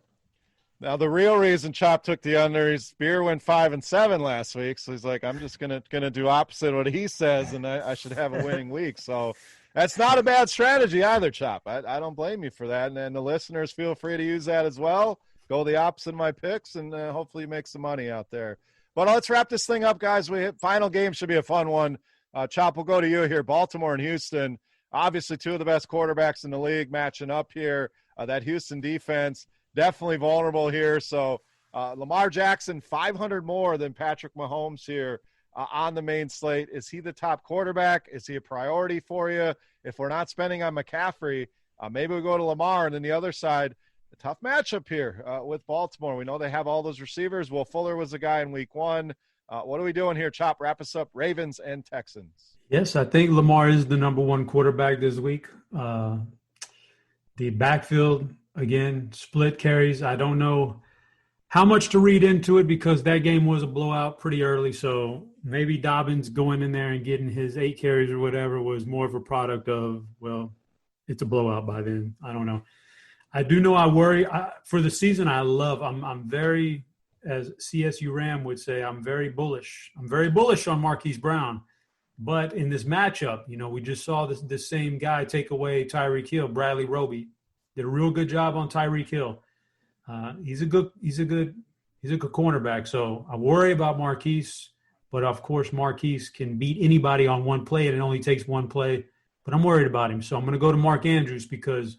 Now, the real reason Chop took the under is Beer went 5-7 last week, so he's like, I'm just gonna do opposite what he says, and I should have a winning week. So that's not a bad strategy either, Chop. I don't blame you for that, and the listeners feel free to use that as well. Go the opposite of my picks, and hopefully make some money out there. But let's wrap this thing up, guys. Final game should be a fun one. Chop, we'll go to you here. Baltimore and Houston, obviously two of the best quarterbacks in the league matching up here. That Houston defense, definitely vulnerable here. So Lamar Jackson, 500 more than Patrick Mahomes here on the main slate. Is he the top quarterback? Is he a priority for you? If we're not spending on McCaffrey, maybe we go to Lamar. And then the other side, a tough matchup here with Baltimore. We know they have all those receivers. Will Fuller was the guy in week one. What are we doing here, Chop? Wrap us up, Ravens and Texans. Yes, I think Lamar is the number one quarterback this week. The backfield, again, split carries. I don't know how much to read into it because that game was a blowout pretty early. So maybe Dobbins going in there and getting his 8 carries or whatever was more of a product of, well, it's a blowout by then. I don't know. I do know I worry for the season. I'm very, as CSU Ram would say, I'm very bullish. I'm very bullish on Marquise Brown. But in this matchup, we just saw this same guy take away Tyreek Hill. Bradley Roby did a real good job on Tyreek Hill. He's a good cornerback. So I worry about Marquise, but of course Marquise can beat anybody on one play, and it only takes one play. But I'm worried about him, so I'm going to go to Mark Andrews because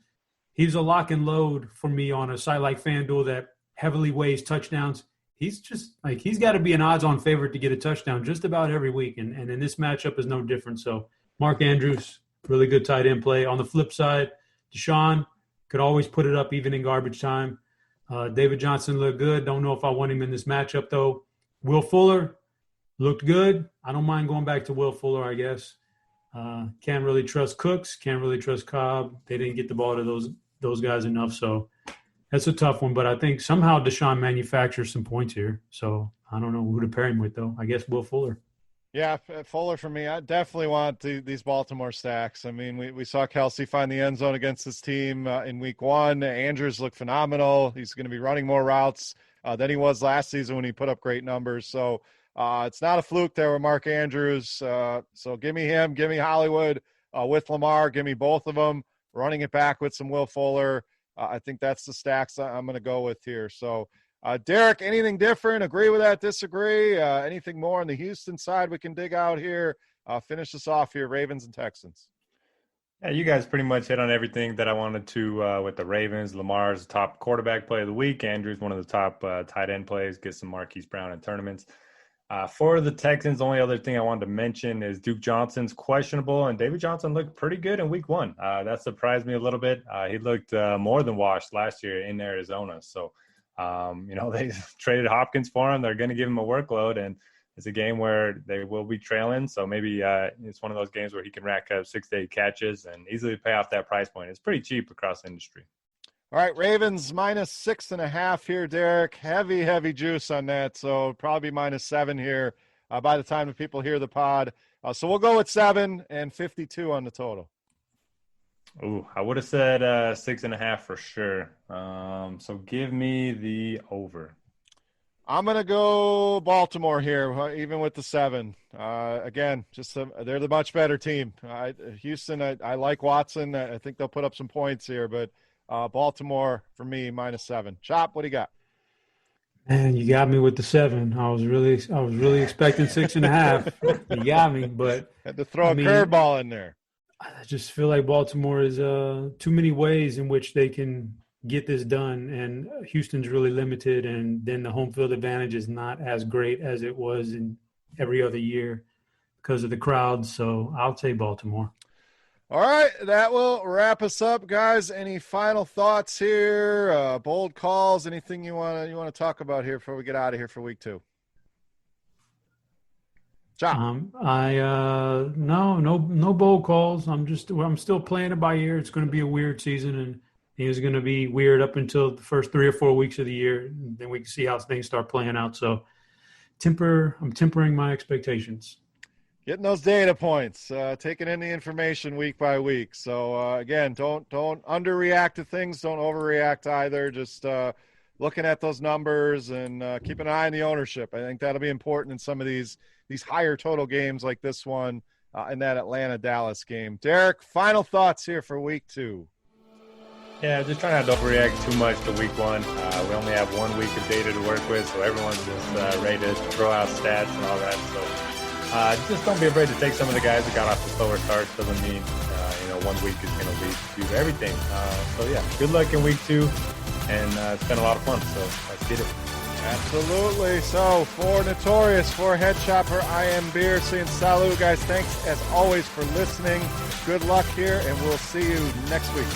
he's a lock and load for me on a site like FanDuel that heavily weighs touchdowns. He's just he's got to be an odds-on favorite to get a touchdown just about every week, and in this matchup is no different. So Mark Andrews, really good tight end play. On the flip side, Deshaun could always put it up even in garbage time. David Johnson looked good. Don't know if I want him in this matchup, though. Will Fuller looked good. I don't mind going back to Will Fuller, I guess. Can't really trust Cooks. Can't really trust Cobb. They didn't get the ball to those guys enough, so that's a tough one. But I think somehow Deshaun manufactures some points here. So I don't know who to pair him with, though. I guess Will Fuller. Yeah, Fuller for me. I definitely want these Baltimore stacks. I mean, we saw Kelsey find the end zone against his team in week 1. Andrews looked phenomenal. He's going to be running more routes than he was last season when he put up great numbers. So it's not a fluke there with Mark Andrews. So give me him. Give me Hollywood with Lamar. Give me both of them. Running it back with some Will Fuller. I think that's the stacks I'm going to go with here. So, Derek, anything different? Agree with that? Disagree? Anything more on the Houston side we can dig out here? Finish us off here, Ravens and Texans. Yeah, you guys pretty much hit on everything that I wanted to with the Ravens. Lamar's top quarterback play of the week. Andrews, one of the top tight end plays. Get some Marquise Brown in tournaments. For the Texans, the only other thing I wanted to mention is Duke Johnson's questionable, and David Johnson looked pretty good in week 1. That surprised me a little bit. He looked more than washed last year in Arizona. So, they traded Hopkins for him. They're going to give him a workload, and it's a game where they will be trailing. So maybe it's one of those games where he can rack up 6 to 8 catches and easily pay off that price point. It's pretty cheap across the industry. All right, Ravens minus 6.5 here, Derek. Heavy juice on that, so probably minus 7 here by the time the people hear the pod. So we'll go with 7 and 52 on the total. Ooh, I would have said 6.5 for sure. So give me the over. I'm going to go Baltimore here, even with the 7. Again, they're the much better team. Houston, I like Watson. I think they'll put up some points here, but Baltimore for me minus 7. Chop, what do you got? Man, you got me with the 7. I was really expecting 6.5. You got me, but had to throw a curveball in there. I just feel like Baltimore is too many ways in which they can get this done, and Houston's really limited, and then the home field advantage is not as great as it was in every other year because of the crowd. So I'll say Baltimore. All right, that will wrap us up, guys. Any final thoughts here? Bold calls? Anything you want to talk about here before we get out of here for week 2? John, no bold calls. I'm still playing it by ear. It's going to be a weird season, and it's going to be weird up until the first 3 or 4 weeks of the year. And then we can see how things start playing out. So, I'm tempering my expectations. Getting those data points, taking in the information week by week. So again, don't underreact to things. Don't overreact either. Just looking at those numbers and keep an eye on the ownership. I think that'll be important in some of these higher total games like this one and that Atlanta-Dallas game. Derek, final thoughts here for week 2. Yeah, just trying not to overreact too much to week 1. We only have 1 week of data to work with, so everyone's just ready to throw out stats and all that. So just don't be afraid to take some of the guys that got off the slower starts. Doesn't mean 1 week is going to lead to everything. So yeah, good luck in week 2, and it's been a lot of fun. So let's get it. Absolutely. So for Notorious, for Head Chopper, I am Beer saying salut, guys. Thanks as always for listening. Good luck here, and we'll see you next week.